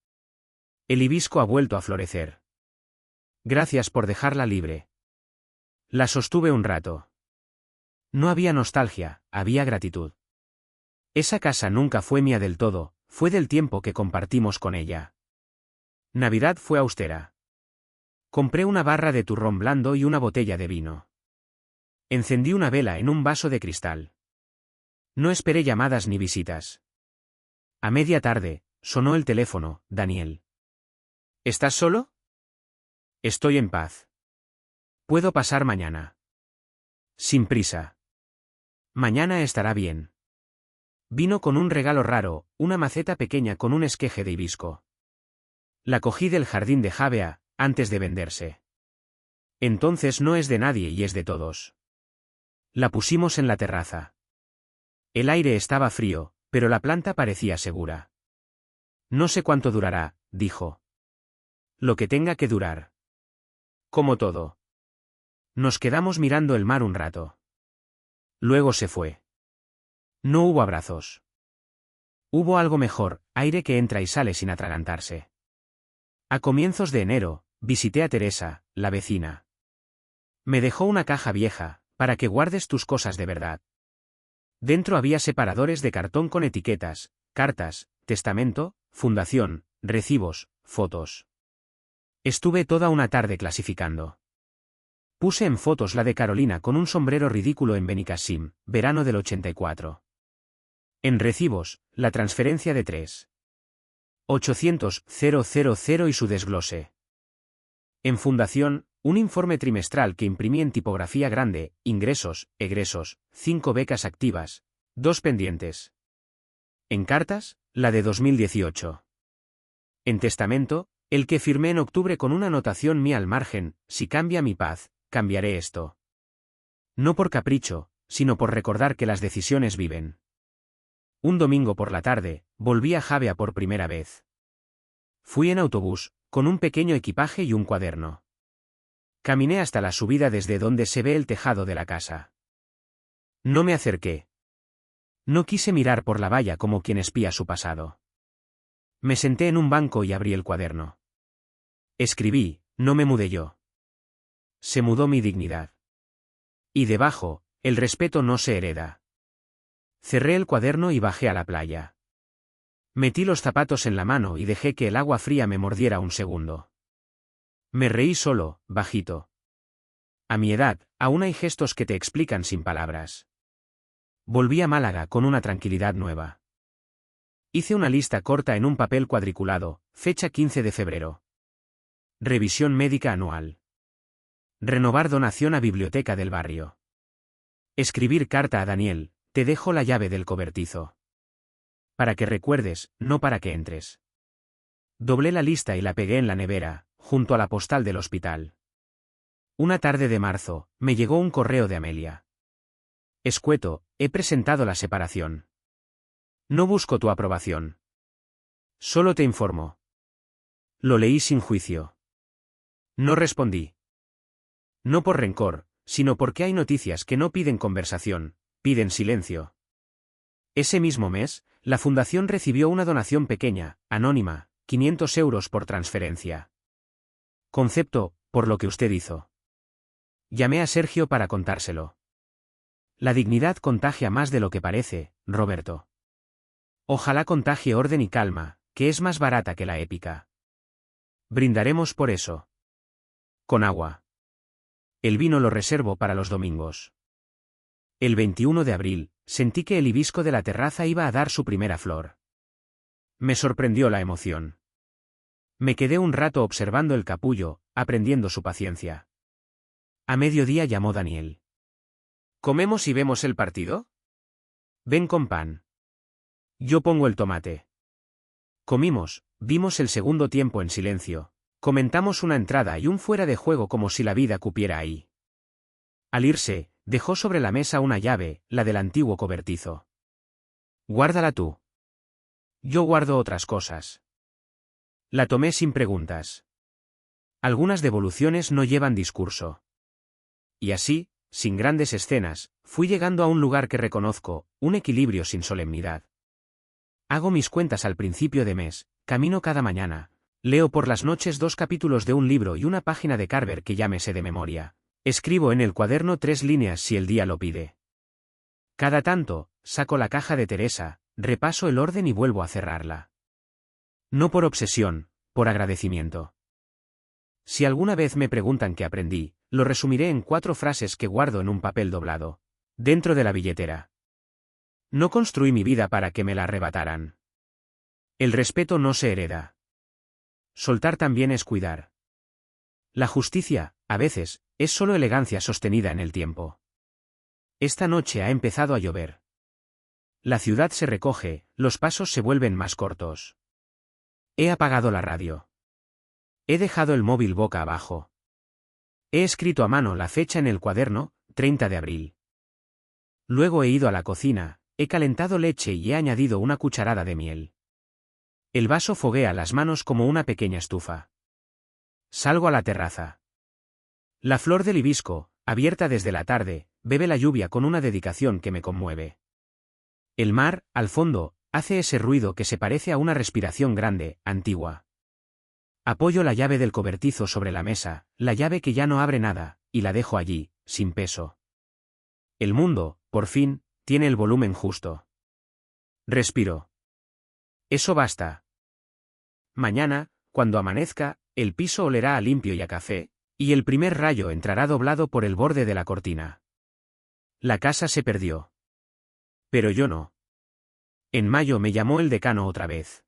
El hibisco ha vuelto a florecer. Gracias por dejarla libre. La sostuve un rato. No había nostalgia, había gratitud. Esa casa nunca fue mía del todo, fue del tiempo que compartimos con ella. Navidad fue austera. Compré una barra de turrón blando y una botella de vino. Encendí una vela en un vaso de cristal. No esperé llamadas ni visitas. A media tarde, sonó el teléfono, Daniel. ¿Estás solo? Estoy en paz. Puedo pasar mañana. Sin prisa. Mañana estará bien. Vino con un regalo raro, una maceta pequeña con un esqueje de hibisco. La cogí del jardín de Javea, antes de venderse. Entonces no es de nadie y es de todos. La pusimos en la terraza. El aire estaba frío, pero la planta parecía segura. No sé cuánto durará, dijo. Lo que tenga que durar. Como todo. Nos quedamos mirando el mar un rato. Luego se fue. No hubo abrazos. Hubo algo mejor, aire que entra y sale sin atragantarse. A comienzos de enero, visité a Teresa, la vecina. Me dejó una caja vieja, para que guardes tus cosas de verdad. Dentro había separadores de cartón con etiquetas, cartas, testamento, fundación, recibos, fotos. Estuve toda una tarde clasificando. Puse en fotos la de Carolina con un sombrero ridículo en Benicassim, verano del 84. En recibos, la transferencia de 3.800.000 y su desglose. En fundación, un informe trimestral que imprimí en tipografía grande, ingresos, egresos, 5 becas activas, 2 pendientes. En cartas, la de 2018. En testamento, el que firmé en octubre con una anotación mía al margen, si cambia mi paz, cambiaré esto. No por capricho, sino por recordar que las decisiones viven. Un domingo por la tarde, volví a Javea por primera vez. Fui en autobús, con un pequeño equipaje y un cuaderno. Caminé hasta la subida desde donde se ve el tejado de la casa. No me acerqué. No quise mirar por la valla como quien espía su pasado. Me senté en un banco y abrí el cuaderno. Escribí, no me mudé yo. Se mudó mi dignidad. Y debajo, el respeto no se hereda. Cerré el cuaderno y bajé a la playa. Metí los zapatos en la mano y dejé que el agua fría me mordiera un segundo. Me reí solo, bajito. A mi edad, aún hay gestos que te explican sin palabras. Volví a Málaga con una tranquilidad nueva. Hice una lista corta en un papel cuadriculado, fecha 15 de febrero. Revisión médica anual. Renovar donación a biblioteca del barrio. Escribir carta a Daniel, te dejo la llave del cobertizo. Para que recuerdes, no para que entres. Doblé la lista y la pegué en la nevera, junto a la postal del hospital. Una tarde de marzo, me llegó un correo de Amelia. Escueto, he presentado la separación. No busco tu aprobación. Solo te informo. Lo leí sin juicio. No respondí. No por rencor, sino porque hay noticias que no piden conversación, piden silencio. Ese mismo mes, la fundación recibió una donación pequeña, anónima, 500 euros por transferencia. Concepto, por lo que usted hizo. Llamé a Sergio para contárselo. La dignidad contagia más de lo que parece, Roberto. Ojalá contagie orden y calma, que es más barata que la épica. Brindaremos por eso. Con agua. El vino lo reservo para los domingos. El 21 de abril, sentí que el hibisco de la terraza iba a dar su primera flor. Me sorprendió la emoción. Me quedé un rato observando el capullo, aprendiendo su paciencia. A mediodía llamó Daniel. ¿Comemos y vemos el partido? Ven con pan. Yo pongo el tomate. Comimos, vimos el segundo tiempo en silencio, comentamos una entrada y un fuera de juego como si la vida cupiera ahí. Al irse, dejó sobre la mesa una llave, la del antiguo cobertizo. Guárdala tú. Yo guardo otras cosas. La tomé sin preguntas. Algunas devoluciones no llevan discurso. Y así, sin grandes escenas, fui llegando a un lugar que reconozco, un equilibrio sin solemnidad. Hago mis cuentas al principio de mes, camino cada mañana, leo por las noches 2 capítulos de un libro y una página de Carver que ya me sé de memoria. Escribo en el cuaderno 3 líneas si el día lo pide. Cada tanto, saco la caja de Teresa, repaso el orden y vuelvo a cerrarla. No por obsesión, por agradecimiento. Si alguna vez me preguntan qué aprendí, lo resumiré en 4 frases que guardo en un papel doblado, dentro de la billetera. No construí mi vida para que me la arrebataran. El respeto no se hereda. Soltar también es cuidar. La justicia, a veces, es solo elegancia sostenida en el tiempo. Esta noche ha empezado a llover. La ciudad se recoge, los pasos se vuelven más cortos. He apagado la radio. He dejado el móvil boca abajo. He escrito a mano la fecha en el cuaderno, 30 de abril. Luego he ido a la cocina, he calentado leche y he añadido una cucharada de miel. El vaso foguea las manos como una pequeña estufa. Salgo a la terraza. La flor del hibisco, abierta desde la tarde, bebe la lluvia con una dedicación que me conmueve. El mar, al fondo, hace ese ruido que se parece a una respiración grande, antigua. Apoyo la llave del cobertizo sobre la mesa, la llave que ya no abre nada, y la dejo allí, sin peso. El mundo, por fin, tiene el volumen justo. Respiro. Eso basta. Mañana, cuando amanezca, el piso olerá a limpio y a café, y el primer rayo entrará doblado por el borde de la cortina. La casa se perdió. Pero yo no. En mayo me llamó el decano otra vez.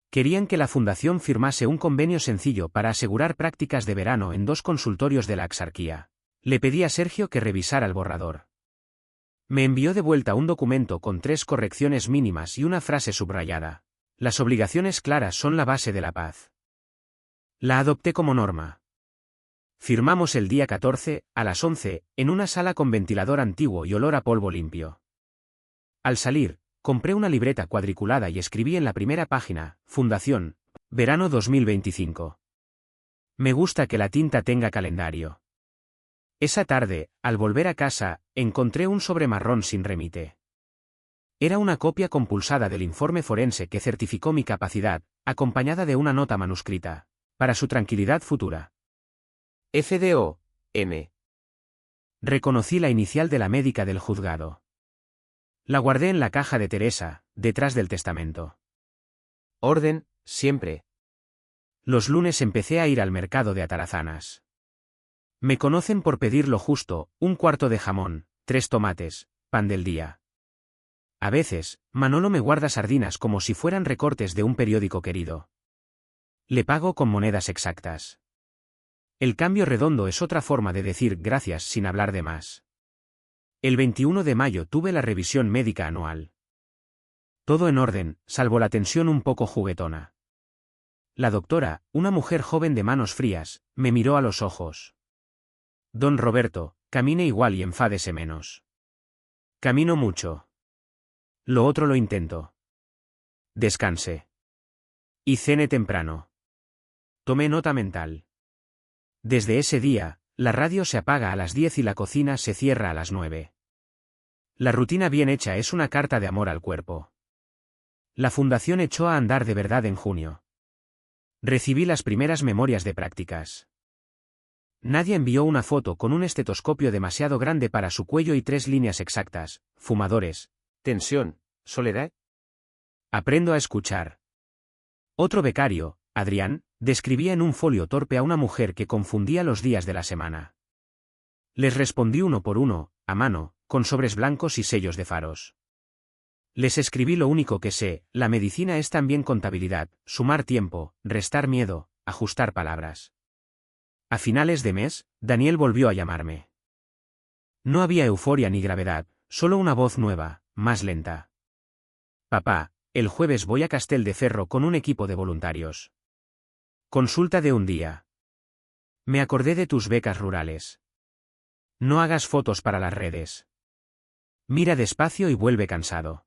Querían que la fundación firmase un convenio sencillo para asegurar prácticas de verano en 2 consultorios de la Exarquía. Le pedí a Sergio que revisara el borrador. Me envió de vuelta un documento con 3 correcciones mínimas y una frase subrayada. Las obligaciones claras son la base de la paz. La adopté como norma. Firmamos el día 14, a las 11, en una sala con ventilador antiguo y olor a polvo limpio. Al salir, compré una libreta cuadriculada y escribí en la primera página, Fundación, verano 2025. Me gusta que la tinta tenga calendario. Esa tarde, al volver a casa, encontré un sobre marrón sin remite. Era una copia compulsada del informe forense que certificó mi capacidad, acompañada de una nota manuscrita, para su tranquilidad futura. FDO, M. Reconocí la inicial de la médica del juzgado. La guardé en la caja de Teresa, detrás del testamento. Orden, siempre. Los lunes empecé a ir al mercado de Atarazanas. Me conocen por pedir lo justo, 1/4 de jamón, 3 tomates, pan del día. A veces, Manolo me guarda sardinas como si fueran recortes de un periódico querido. Le pago con monedas exactas. El cambio redondo es otra forma de decir gracias sin hablar de más. El 21 de mayo tuve la revisión médica anual. Todo en orden, salvo la tensión un poco juguetona. La doctora, una mujer joven de manos frías, me miró a los ojos. Don Roberto, camine igual y enfádese menos. Camino mucho. Lo otro lo intento. Descanse. Y cene temprano. Tomé nota mental. Desde ese día, la radio se apaga a las 10 y la cocina se cierra a las 9. La rutina bien hecha es una carta de amor al cuerpo. La fundación echó a andar de verdad en junio. Recibí las primeras memorias de prácticas. Nadie envió una foto con un estetoscopio demasiado grande para su cuello y 3 líneas exactas, fumadores, Tensión, soledad. aprendo a escuchar. Otro becario, Adrián, describía en un folio torpe a una mujer que confundía los días de la semana. Les respondí uno por uno, a mano, con sobres blancos y sellos de faros. Les escribí lo único que sé, la medicina es también contabilidad, sumar tiempo, restar miedo, ajustar palabras. A finales de mes, Daniel volvió a llamarme. No había euforia ni gravedad, solo una voz nueva, más lenta. Papá, el jueves voy a Castelldefels con un equipo de voluntarios. Consulta de un día. Me acordé de tus becas rurales. No hagas fotos para las redes. Mira despacio y vuelve cansado.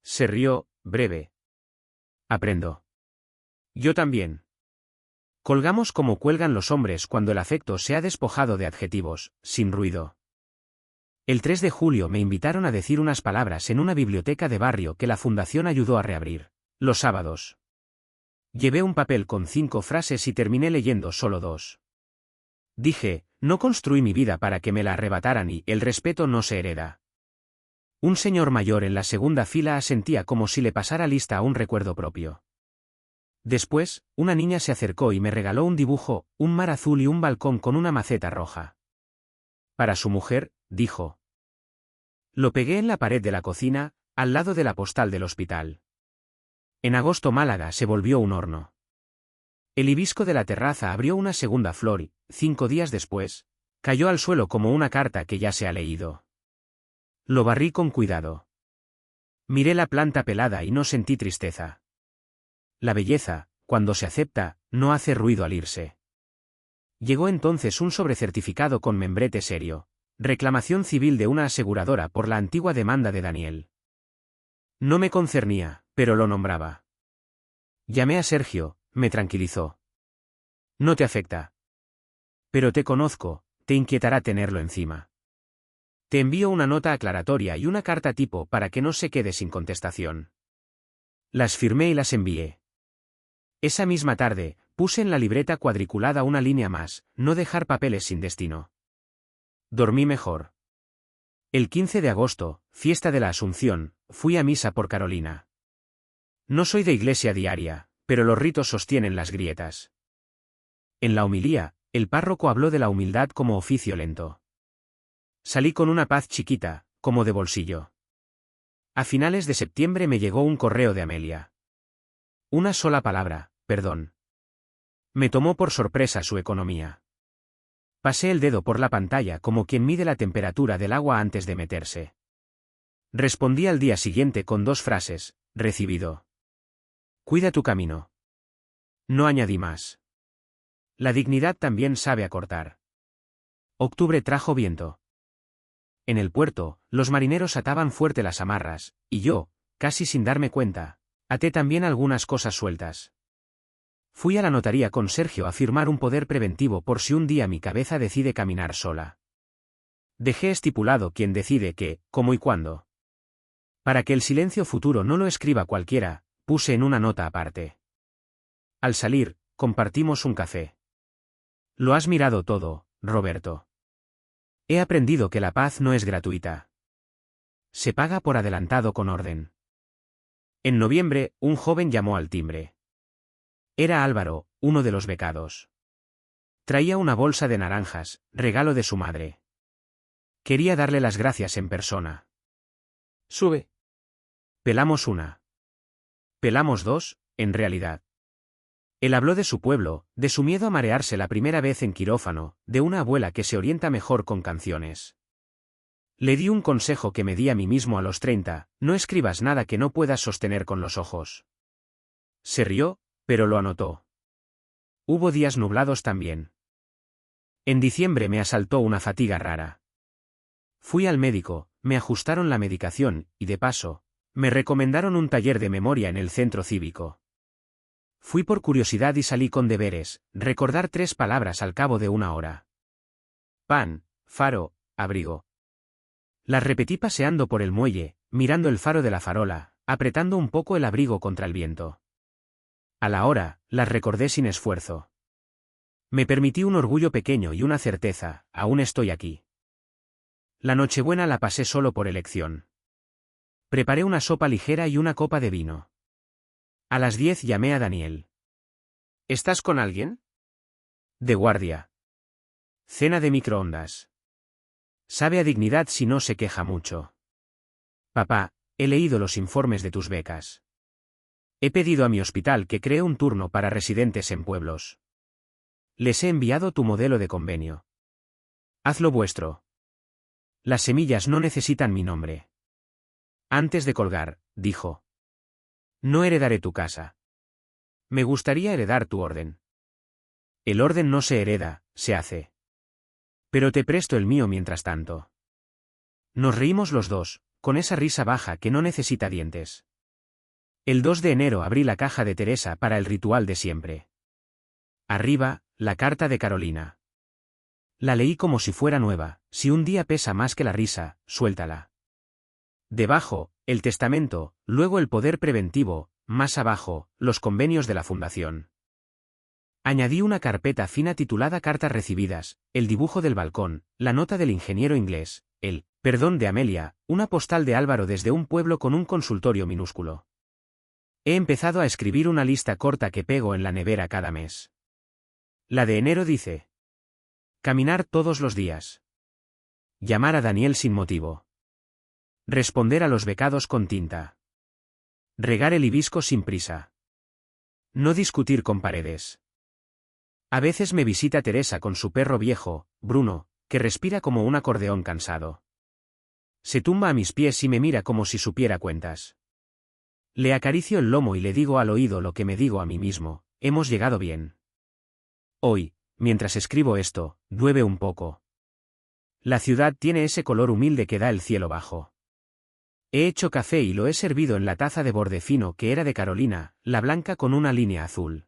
Se rió, breve. Aprendo. Yo también. Colgamos como cuelgan los hombres cuando el afecto se ha despojado de adjetivos, sin ruido. El 3 de julio me invitaron a decir unas palabras en una biblioteca de barrio que la fundación ayudó a reabrir, los sábados. Llevé un papel con 5 frases y terminé leyendo solo 2. Dije, no construí mi vida para que me la arrebataran y el respeto no se hereda. Un señor mayor en la segunda fila asentía como si le pasara lista a un recuerdo propio. Después, una niña se acercó y me regaló un dibujo, un mar azul y un balcón con una maceta roja. Para su mujer, dijo. Lo pegué en la pared de la cocina, al lado de la postal del hospital. En agosto Málaga se volvió un horno. El hibisco de la terraza abrió una segunda flor y, 5 días después, cayó al suelo como una carta que ya se ha leído. Lo barrí con cuidado. Miré la planta pelada y no sentí tristeza. La belleza, cuando se acepta, no hace ruido al irse. Llegó entonces un sobrecertificado con membrete serio, reclamación civil de una aseguradora por la antigua demanda de Daniel. No me concernía, pero lo nombraba. Llamé a Sergio, me tranquilizó. No te afecta. Pero te conozco, te inquietará tenerlo encima. Te envío una nota aclaratoria y una carta tipo para que no se quede sin contestación. Las firmé y las envié. Esa misma tarde, puse en la libreta cuadriculada una línea más, no dejar papeles sin destino. Dormí mejor. El 15 de agosto, fiesta de la Asunción, fui a misa por Carolina. No soy de iglesia diaria, pero los ritos sostienen las grietas. En la homilía, el párroco habló de la humildad como oficio lento. Salí con una paz chiquita, como de bolsillo. A finales de septiembre me llegó un correo de Amelia. Una sola palabra, perdón. Me tomó por sorpresa su economía. Pasé el dedo por la pantalla como quien mide la temperatura del agua antes de meterse. Respondí al día siguiente con 2 frases, recibido. Cuida tu camino. No añadí más. La dignidad también sabe acortar. Octubre trajo viento. En el puerto, los marineros ataban fuerte las amarras, y yo, casi sin darme cuenta, até también algunas cosas sueltas. Fui a la notaría con Sergio a firmar un poder preventivo por si un día mi cabeza decide caminar sola. Dejé estipulado quién decide qué, cómo y cuándo. Para que el silencio futuro no lo escriba cualquiera, puse en una nota aparte. Al salir, compartimos un café. Lo has mirado todo, Roberto. He aprendido que la paz no es gratuita. Se paga por adelantado con orden. En noviembre, un joven llamó al timbre. Era Álvaro, uno de los becados. Traía una bolsa de naranjas, regalo de su madre. Quería darle las gracias en persona. Sube. Pelamos una. Pelamos 2, en realidad. Él habló de su pueblo, de su miedo a marearse la primera vez en quirófano, de una abuela que se orienta mejor con canciones. Le di un consejo que me di a mí mismo a los 30, no escribas nada que no puedas sostener con los ojos. Se rió, pero lo anotó. Hubo días nublados también. En diciembre me asaltó una fatiga rara. Fui al médico, me ajustaron la medicación, y de paso, me recomendaron un taller de memoria en el centro cívico. Fui por curiosidad y salí con deberes, recordar 3 palabras al cabo de 1 hora. Pan, faro, abrigo. Las repetí paseando por el muelle, mirando el faro de la farola, apretando un poco el abrigo contra el viento. A la hora, las recordé sin esfuerzo. Me permití un orgullo pequeño y una certeza, aún estoy aquí. La Nochebuena la pasé solo por elección. Preparé una sopa ligera y una copa de vino. A las 10 llamé a Daniel. ¿Estás con alguien? De guardia. Cena de microondas. Sabe a dignidad si no se queja mucho. Papá, he leído los informes de tus becas. He pedido a mi hospital que cree un turno para residentes en pueblos. Les he enviado tu modelo de convenio. Hazlo vuestro. Las semillas no necesitan mi nombre. Antes de colgar, dijo. No heredaré tu casa. Me gustaría heredar tu orden. El orden no se hereda, se hace. Pero te presto el mío mientras tanto. Nos reímos los dos, con esa risa baja que no necesita dientes. El 2 de enero abrí la caja de Teresa para el ritual de siempre. Arriba, la carta de Carolina. La leí como si fuera nueva, si un día pesa más que la risa, suéltala. Debajo, el testamento, luego el poder preventivo, más abajo, los convenios de la fundación. Añadí una carpeta fina titulada Cartas recibidas, el dibujo del balcón, la nota del ingeniero inglés, el perdón de Amelia, una postal de Álvaro desde un pueblo con un consultorio minúsculo. He empezado a escribir una lista corta que pego en la nevera cada mes. La de enero dice: caminar todos los días. Llamar a Daniel sin motivo. Responder a los becados con tinta. Regar el hibisco sin prisa. No discutir con Paredes. A veces me visita Teresa con su perro viejo, Bruno, que respira como un acordeón cansado. Se tumba a mis pies y me mira como si supiera cuentas. Le acaricio el lomo y le digo al oído lo que me digo a mí mismo: hemos llegado bien. Hoy, mientras escribo esto, llueve un poco. La ciudad tiene ese color humilde que da el cielo bajo. He hecho café y lo he servido en la taza de borde fino que era de Carolina, la blanca con una línea azul.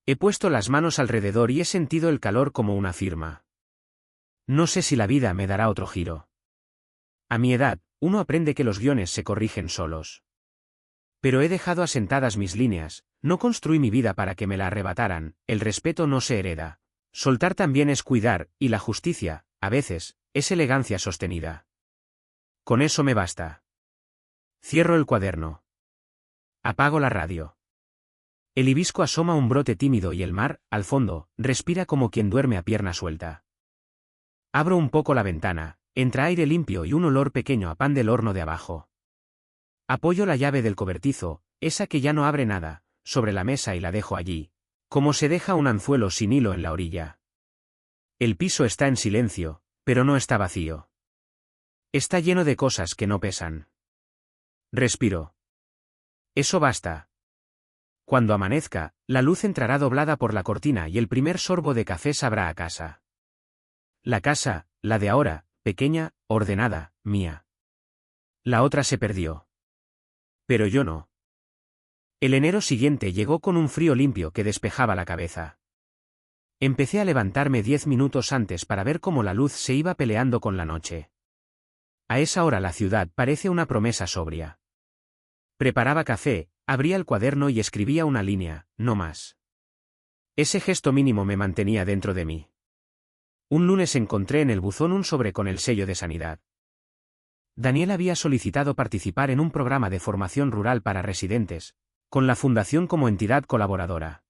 He puesto las manos alrededor y he sentido el calor como una firma. No sé si la vida me dará otro giro. A mi edad, uno aprende que los guiones se corrigen solos. Pero he dejado asentadas mis líneas, no construí mi vida para que me la arrebataran, el respeto no se hereda. Soltar también es cuidar, y la justicia, a veces, es elegancia sostenida. Con eso me basta. Cierro el cuaderno. Apago la radio. El hibisco asoma un brote tímido y el mar, al fondo, respira como quien duerme a pierna suelta. Abro un poco la ventana, entra aire limpio y un olor pequeño a pan del horno de abajo. Apoyo la llave del cobertizo, esa que ya no abre nada, sobre la mesa y la dejo allí, como se deja un anzuelo sin hilo en la orilla. El piso está en silencio, pero no está vacío. Está lleno de cosas que no pesan. Respiro. Eso basta. Cuando amanezca, la luz entrará doblada por la cortina y el primer sorbo de café sabrá a casa. La casa, la de ahora, pequeña, ordenada, mía. La otra se perdió. Pero yo no. El enero siguiente llegó con un frío limpio que despejaba la cabeza. Empecé a levantarme 10 minutos antes para ver cómo la luz se iba peleando con la noche. A esa hora la ciudad parece una promesa sobria. Preparaba café, abría el cuaderno y escribía una línea, no más. Ese gesto mínimo me mantenía dentro de mí. Un lunes encontré en el buzón un sobre con el sello de sanidad. Daniel había solicitado participar en un programa de formación rural para residentes, con la fundación como entidad colaboradora.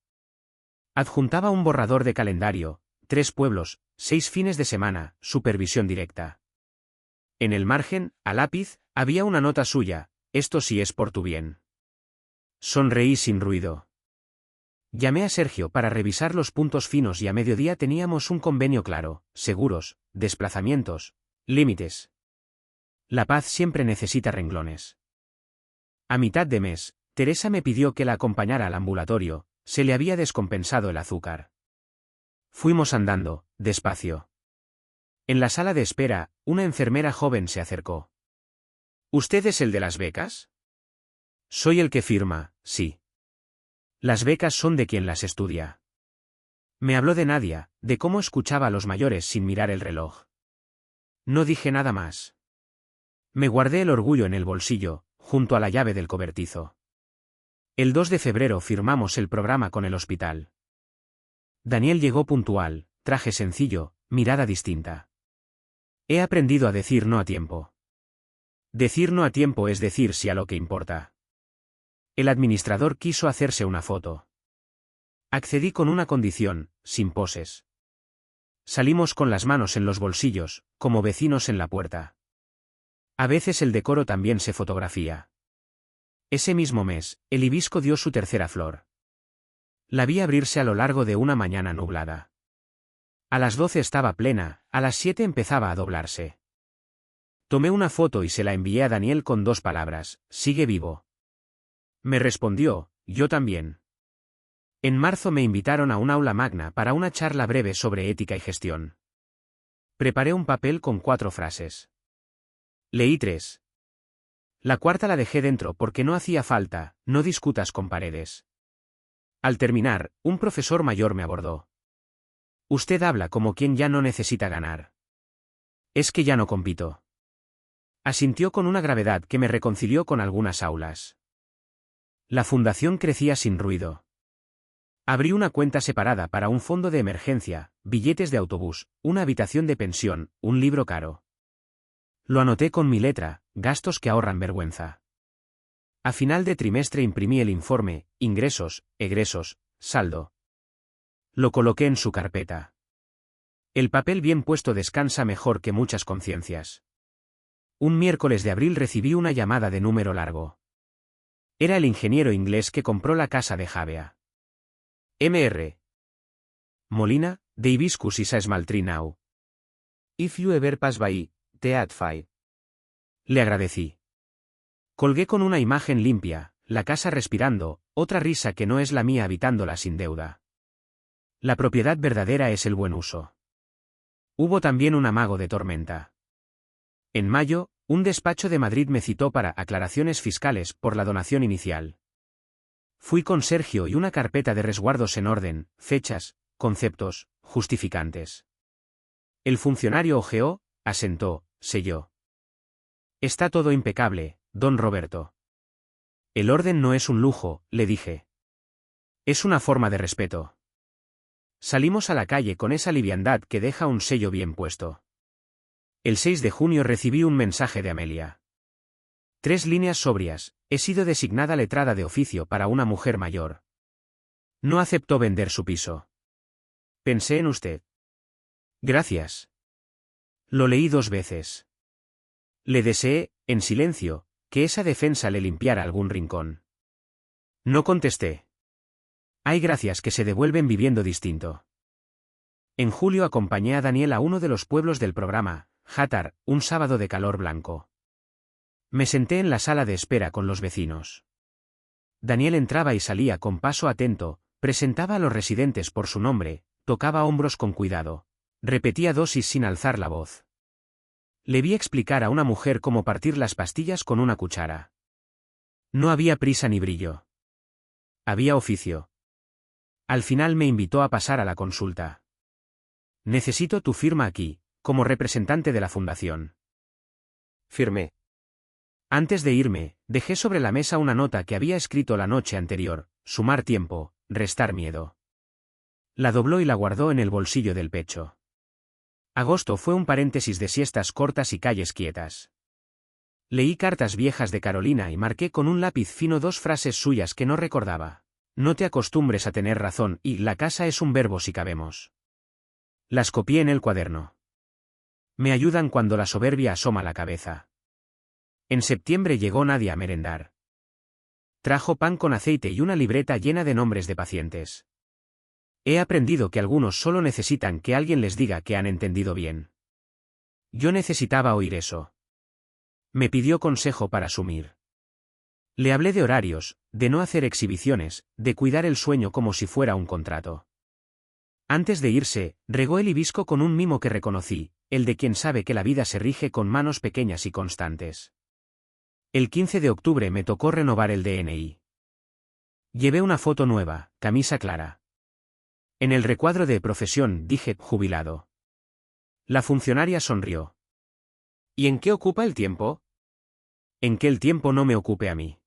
Adjuntaba un borrador de calendario, 3 pueblos, 6 fines de semana, supervisión directa. En el margen, a lápiz, había una nota suya: esto sí es por tu bien. Sonreí sin ruido. Llamé a Sergio para revisar los puntos finos y a mediodía teníamos un convenio claro: seguros, desplazamientos, límites. La paz siempre necesita renglones. A mitad de mes, Teresa me pidió que la acompañara al ambulatorio, se le había descompensado el azúcar. Fuimos andando, despacio. En la sala de espera, una enfermera joven se acercó. ¿Usted es el de las becas? Soy el que firma, sí. Las becas son de quien las estudia. Me habló de Nadia, de cómo escuchaba a los mayores sin mirar el reloj. No dije nada más. Me guardé el orgullo en el bolsillo, junto a la llave del cobertizo. El 2 de febrero firmamos el programa con el hospital. Daniel llegó puntual, traje sencillo, mirada distinta. He aprendido a decir no a tiempo. Decir no a tiempo es decir sí a lo que importa. El administrador quiso hacerse una foto. Accedí con una condición: sin poses. Salimos con las manos en los bolsillos, como vecinos en la puerta. A veces el decoro también se fotografía. Ese mismo mes, el hibisco dio su tercera flor. La vi abrirse a lo largo de una mañana nublada. A las 12 estaba plena, a las 7 empezaba a doblarse. Tomé una foto y se la envié a Daniel con 2 palabras: sigue vivo. Me respondió: yo también. En marzo me invitaron a un aula magna para una charla breve sobre ética y gestión. Preparé un papel con 4 frases. Leí 3. La cuarta la dejé dentro porque no hacía falta: no discutas con Paredes. Al terminar, un profesor mayor me abordó. Usted habla como quien ya no necesita ganar. Es que ya no compito. Asintió con una gravedad que me reconcilió con algunas aulas. La fundación crecía sin ruido. Abrí una cuenta separada para un fondo de emergencia, billetes de autobús, una habitación de pensión, un libro caro. Lo anoté con mi letra, gastos que ahorran vergüenza. A final de trimestre imprimí el informe, ingresos, egresos, saldo. Lo coloqué en su carpeta. El papel bien puesto descansa mejor que muchas conciencias. Un miércoles de abril recibí una llamada de número largo. Era el ingeniero inglés que compró la casa de Javea. Mr. Molina, de Hibiscus is a small tree now. If you ever pass by, the fire. Le agradecí. Colgué con una imagen limpia, la casa respirando, otra risa que no es la mía habitándola sin deuda. La propiedad verdadera es el buen uso. Hubo también un amago de tormenta. En mayo, un despacho de Madrid me citó para aclaraciones fiscales por la donación inicial. Fui con Sergio y una carpeta de resguardos en orden, fechas, conceptos, justificantes. El funcionario ojeó, asentó, selló. Está todo impecable, don Roberto. El orden no es un lujo, le dije. Es una forma de respeto. Salimos a la calle con esa liviandad que deja un sello bien puesto. El 6 de junio recibí un mensaje de Amelia. 3 líneas sobrias: he sido designada letrada de oficio para una mujer mayor. No aceptó vender su piso. Pensé en usted. Gracias. Lo leí 2 veces. Le deseé, en silencio, que esa defensa le limpiara algún rincón. No contesté. Hay gracias que se devuelven viviendo distinto. En julio acompañé a Daniel a uno de los pueblos del programa, Játar, un sábado de calor blanco. Me senté en la sala de espera con los vecinos. Daniel entraba y salía con paso atento, presentaba a los residentes por su nombre, tocaba hombros con cuidado, repetía dosis sin alzar la voz. Le vi explicar a una mujer cómo partir las pastillas con una cuchara. No había prisa ni brillo. Había oficio. Al final me invitó a pasar a la consulta. Necesito tu firma aquí, como representante de la fundación. Firmé. Antes de irme, dejé sobre la mesa una nota que había escrito la noche anterior: sumar tiempo, restar miedo. La dobló y la guardó en el bolsillo del pecho. Agosto fue un paréntesis de siestas cortas y calles quietas. Leí cartas viejas de Carolina y marqué con un lápiz fino 2 frases suyas que no recordaba. No te acostumbres a tener razón y la casa es un verbo si cabemos. Las copié en el cuaderno. Me ayudan cuando la soberbia asoma la cabeza. En septiembre llegó Nadia a merendar. Trajo pan con aceite y una libreta llena de nombres de pacientes. He aprendido que algunos solo necesitan que alguien les diga que han entendido bien. Yo necesitaba oír eso. Me pidió consejo para asumir. Le hablé de horarios, de no hacer exhibiciones, de cuidar el sueño como si fuera un contrato. Antes de irse, regó el hibisco con un mimo que reconocí, el de quien sabe que la vida se rige con manos pequeñas y constantes. El 15 de octubre me tocó renovar el DNI. Llevé una foto nueva, camisa clara. En el recuadro de profesión dije jubilado. La funcionaria sonrió. ¿Y en qué ocupa el tiempo? En que el tiempo no me ocupe a mí.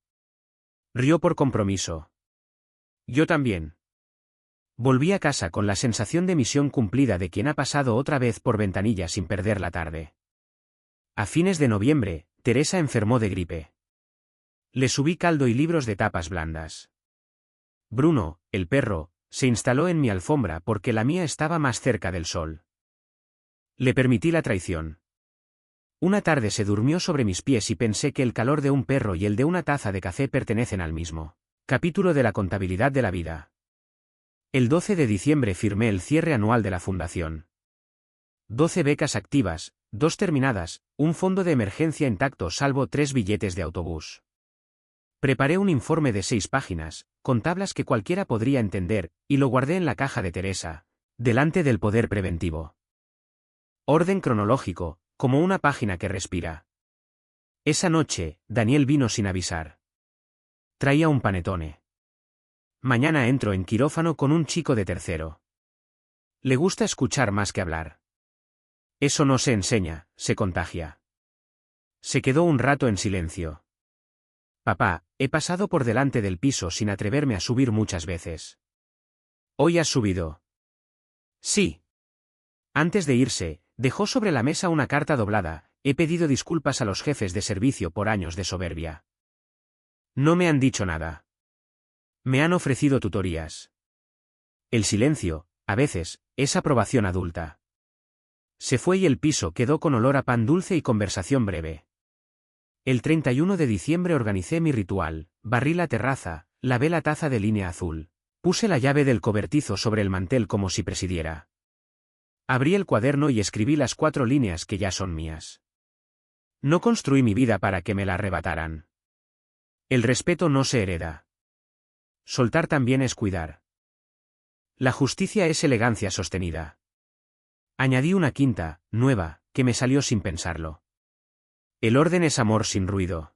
Rió por compromiso. Yo también. Volví a casa con la sensación de misión cumplida de quien ha pasado otra vez por ventanilla sin perder la tarde. A fines de noviembre, Teresa enfermó de gripe. Le subí caldo y libros de tapas blandas. Bruno, el perro, se instaló en mi alfombra porque la mía estaba más cerca del sol. Le permití la traición. Una tarde se durmió sobre mis pies y pensé que el calor de un perro y el de una taza de café pertenecen al mismo capítulo de la contabilidad de la vida. El 12 de diciembre firmé el cierre anual de la fundación. 12 becas activas, 2 terminadas, un fondo de emergencia intacto salvo 3 billetes de autobús. Preparé un informe de 6 páginas, con tablas que cualquiera podría entender, y lo guardé en la caja de Teresa, delante del poder preventivo. Orden cronológico, como una página que respira. Esa noche, Daniel vino sin avisar. Traía un panetone. Mañana entro en quirófano con un chico de tercero. Le gusta escuchar más que hablar. Eso no se enseña, se contagia. Se quedó un rato en silencio. Papá, he pasado por delante del piso sin atreverme a subir muchas veces. ¿Hoy has subido? Sí. Antes de irse, dejó sobre la mesa una carta doblada. He pedido disculpas a los jefes de servicio por años de soberbia. No me han dicho nada. Me han ofrecido tutorías. El silencio, a veces, es aprobación adulta. Se fue y el piso quedó con olor a pan dulce y conversación breve. El 31 de diciembre organicé mi ritual, barrí la terraza, lavé la taza de línea azul. Puse la llave del cobertizo sobre el mantel como si presidiera. Abrí el cuaderno y escribí las 4 líneas que ya son mías. No construí mi vida para que me la arrebataran. El respeto no se hereda. Soltar también es cuidar. La justicia es elegancia sostenida. Añadí una quinta, nueva, que me salió sin pensarlo. El orden es amor sin ruido.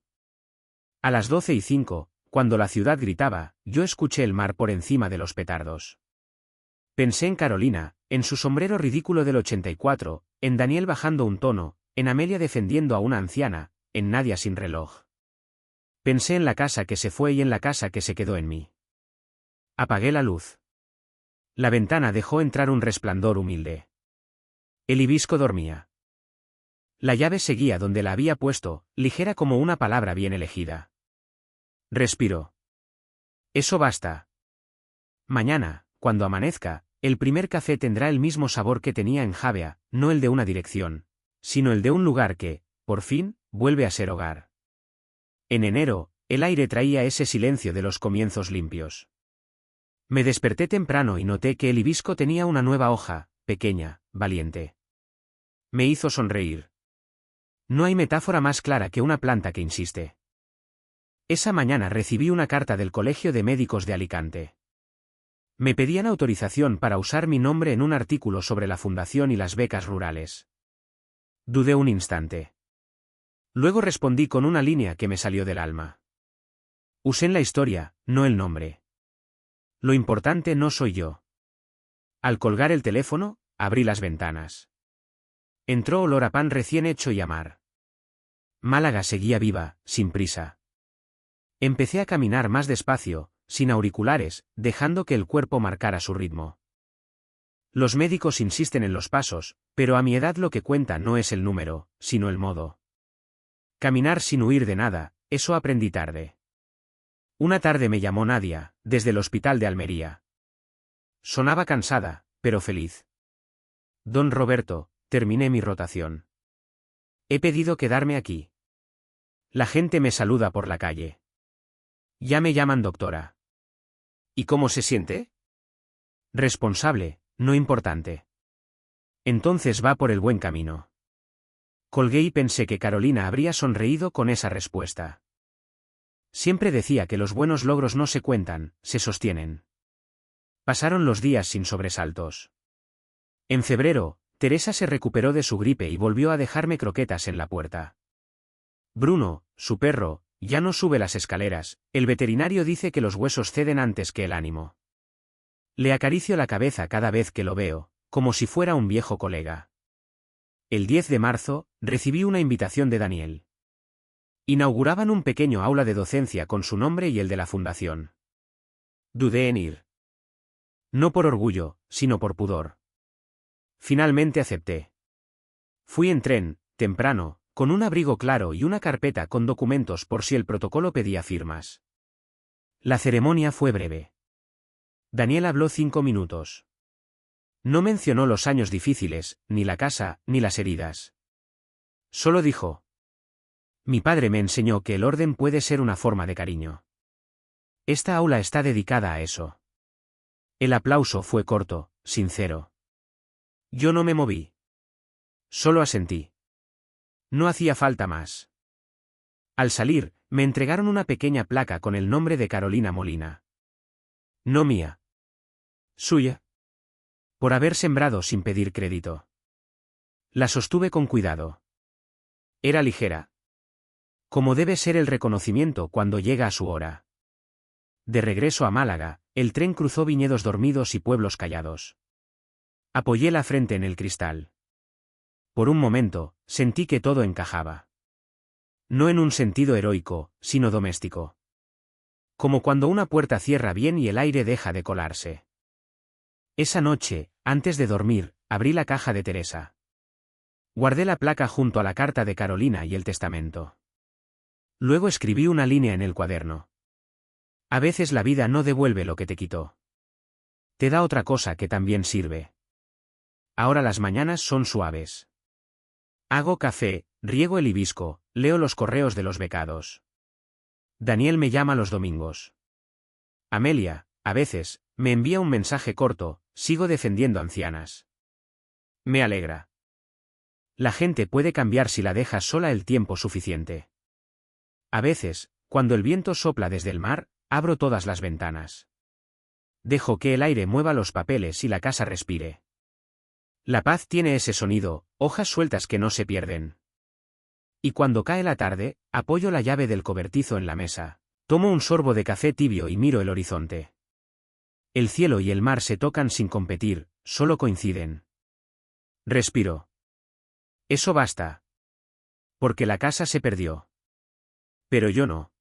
A las 12:05, cuando la ciudad gritaba, yo escuché el mar por encima de los petardos. Pensé en Carolina, en su sombrero ridículo del 84, en Daniel bajando un tono, en Amelia defendiendo a una anciana, en Nadia sin reloj. Pensé en la casa que se fue y en la casa que se quedó en mí. Apagué la luz. La ventana dejó entrar un resplandor humilde. El hibisco dormía. La llave seguía donde la había puesto, ligera como una palabra bien elegida. Respiró. Eso basta. Mañana, cuando amanezca, el primer café tendrá el mismo sabor que tenía en Javea, no el de una dirección, sino el de un lugar que, por fin, vuelve a ser hogar. En enero, el aire traía ese silencio de los comienzos limpios. Me desperté temprano y noté que el hibisco tenía una nueva hoja, pequeña, valiente. Me hizo sonreír. No hay metáfora más clara que una planta que insiste. Esa mañana recibí una carta del Colegio de Médicos de Alicante. Me pedían autorización para usar mi nombre en un artículo sobre la fundación y las becas rurales. Dudé un instante. Luego respondí con una línea que me salió del alma. Usé en la historia, no el nombre. Lo importante no soy yo. Al colgar el teléfono, abrí las ventanas. Entró olor a pan recién hecho y a mar. Málaga seguía viva, sin prisa. Empecé a caminar más despacio, sin auriculares, dejando que el cuerpo marcara su ritmo. Los médicos insisten en los pasos, pero a mi edad lo que cuenta no es el número, sino el modo. Caminar sin huir de nada, eso aprendí tarde. Una tarde me llamó Nadia, desde el hospital de Almería. Sonaba cansada, pero feliz. Don Roberto, terminé mi rotación. He pedido quedarme aquí. La gente me saluda por la calle. Ya me llaman doctora. ¿Y cómo se siente? Responsable, no importante. Entonces va por el buen camino. Colgué y pensé que Carolina habría sonreído con esa respuesta. Siempre decía que los buenos logros no se cuentan, se sostienen. Pasaron los días sin sobresaltos. En febrero, Teresa se recuperó de su gripe y volvió a dejarme croquetas en la puerta. Bruno, su perro, ya no sube las escaleras, el veterinario dice que los huesos ceden antes que el ánimo. Le acaricio la cabeza cada vez que lo veo, como si fuera un viejo colega. El 10 de marzo, recibí una invitación de Daniel. Inauguraban un pequeño aula de docencia con su nombre y el de la fundación. Dudé en ir. No por orgullo, sino por pudor. Finalmente acepté. Fui en tren, temprano, con un abrigo claro y una carpeta con documentos por si el protocolo pedía firmas. La ceremonia fue breve. Daniel habló 5 minutos. No mencionó los años difíciles, ni la casa, ni las heridas. Solo dijo: mi padre me enseñó que el orden puede ser una forma de cariño. Esta aula está dedicada a eso. El aplauso fue corto, sincero. Yo no me moví. Solo asentí. No hacía falta más. Al salir, me entregaron una pequeña placa con el nombre de Carolina Molina. No mía. Suya. Por haber sembrado sin pedir crédito. La sostuve con cuidado. Era ligera. Como debe ser el reconocimiento cuando llega a su hora. De regreso a Málaga, el tren cruzó viñedos dormidos y pueblos callados. Apoyé la frente en el cristal. Por un momento, sentí que todo encajaba. No en un sentido heroico, sino doméstico. Como cuando una puerta cierra bien y el aire deja de colarse. Esa noche, antes de dormir, abrí la caja de Teresa. Guardé la placa junto a la carta de Carolina y el testamento. Luego escribí una línea en el cuaderno. A veces la vida no devuelve lo que te quitó. Te da otra cosa que también sirve. Ahora las mañanas son suaves. Hago café, riego el hibisco, leo los correos de los becados. Daniel me llama los domingos. Amelia, a veces, me envía un mensaje corto, sigo defendiendo ancianas. Me alegra. La gente puede cambiar si la dejas sola el tiempo suficiente. A veces, cuando el viento sopla desde el mar, abro todas las ventanas. Dejo que el aire mueva los papeles y la casa respire. La paz tiene ese sonido, hojas sueltas que no se pierden. Y cuando cae la tarde, apoyo la llave del cobertizo en la mesa, tomo un sorbo de café tibio y miro el horizonte. El cielo y el mar se tocan sin competir, solo coinciden. Respiro. Eso basta. Porque la casa se perdió. Pero yo no.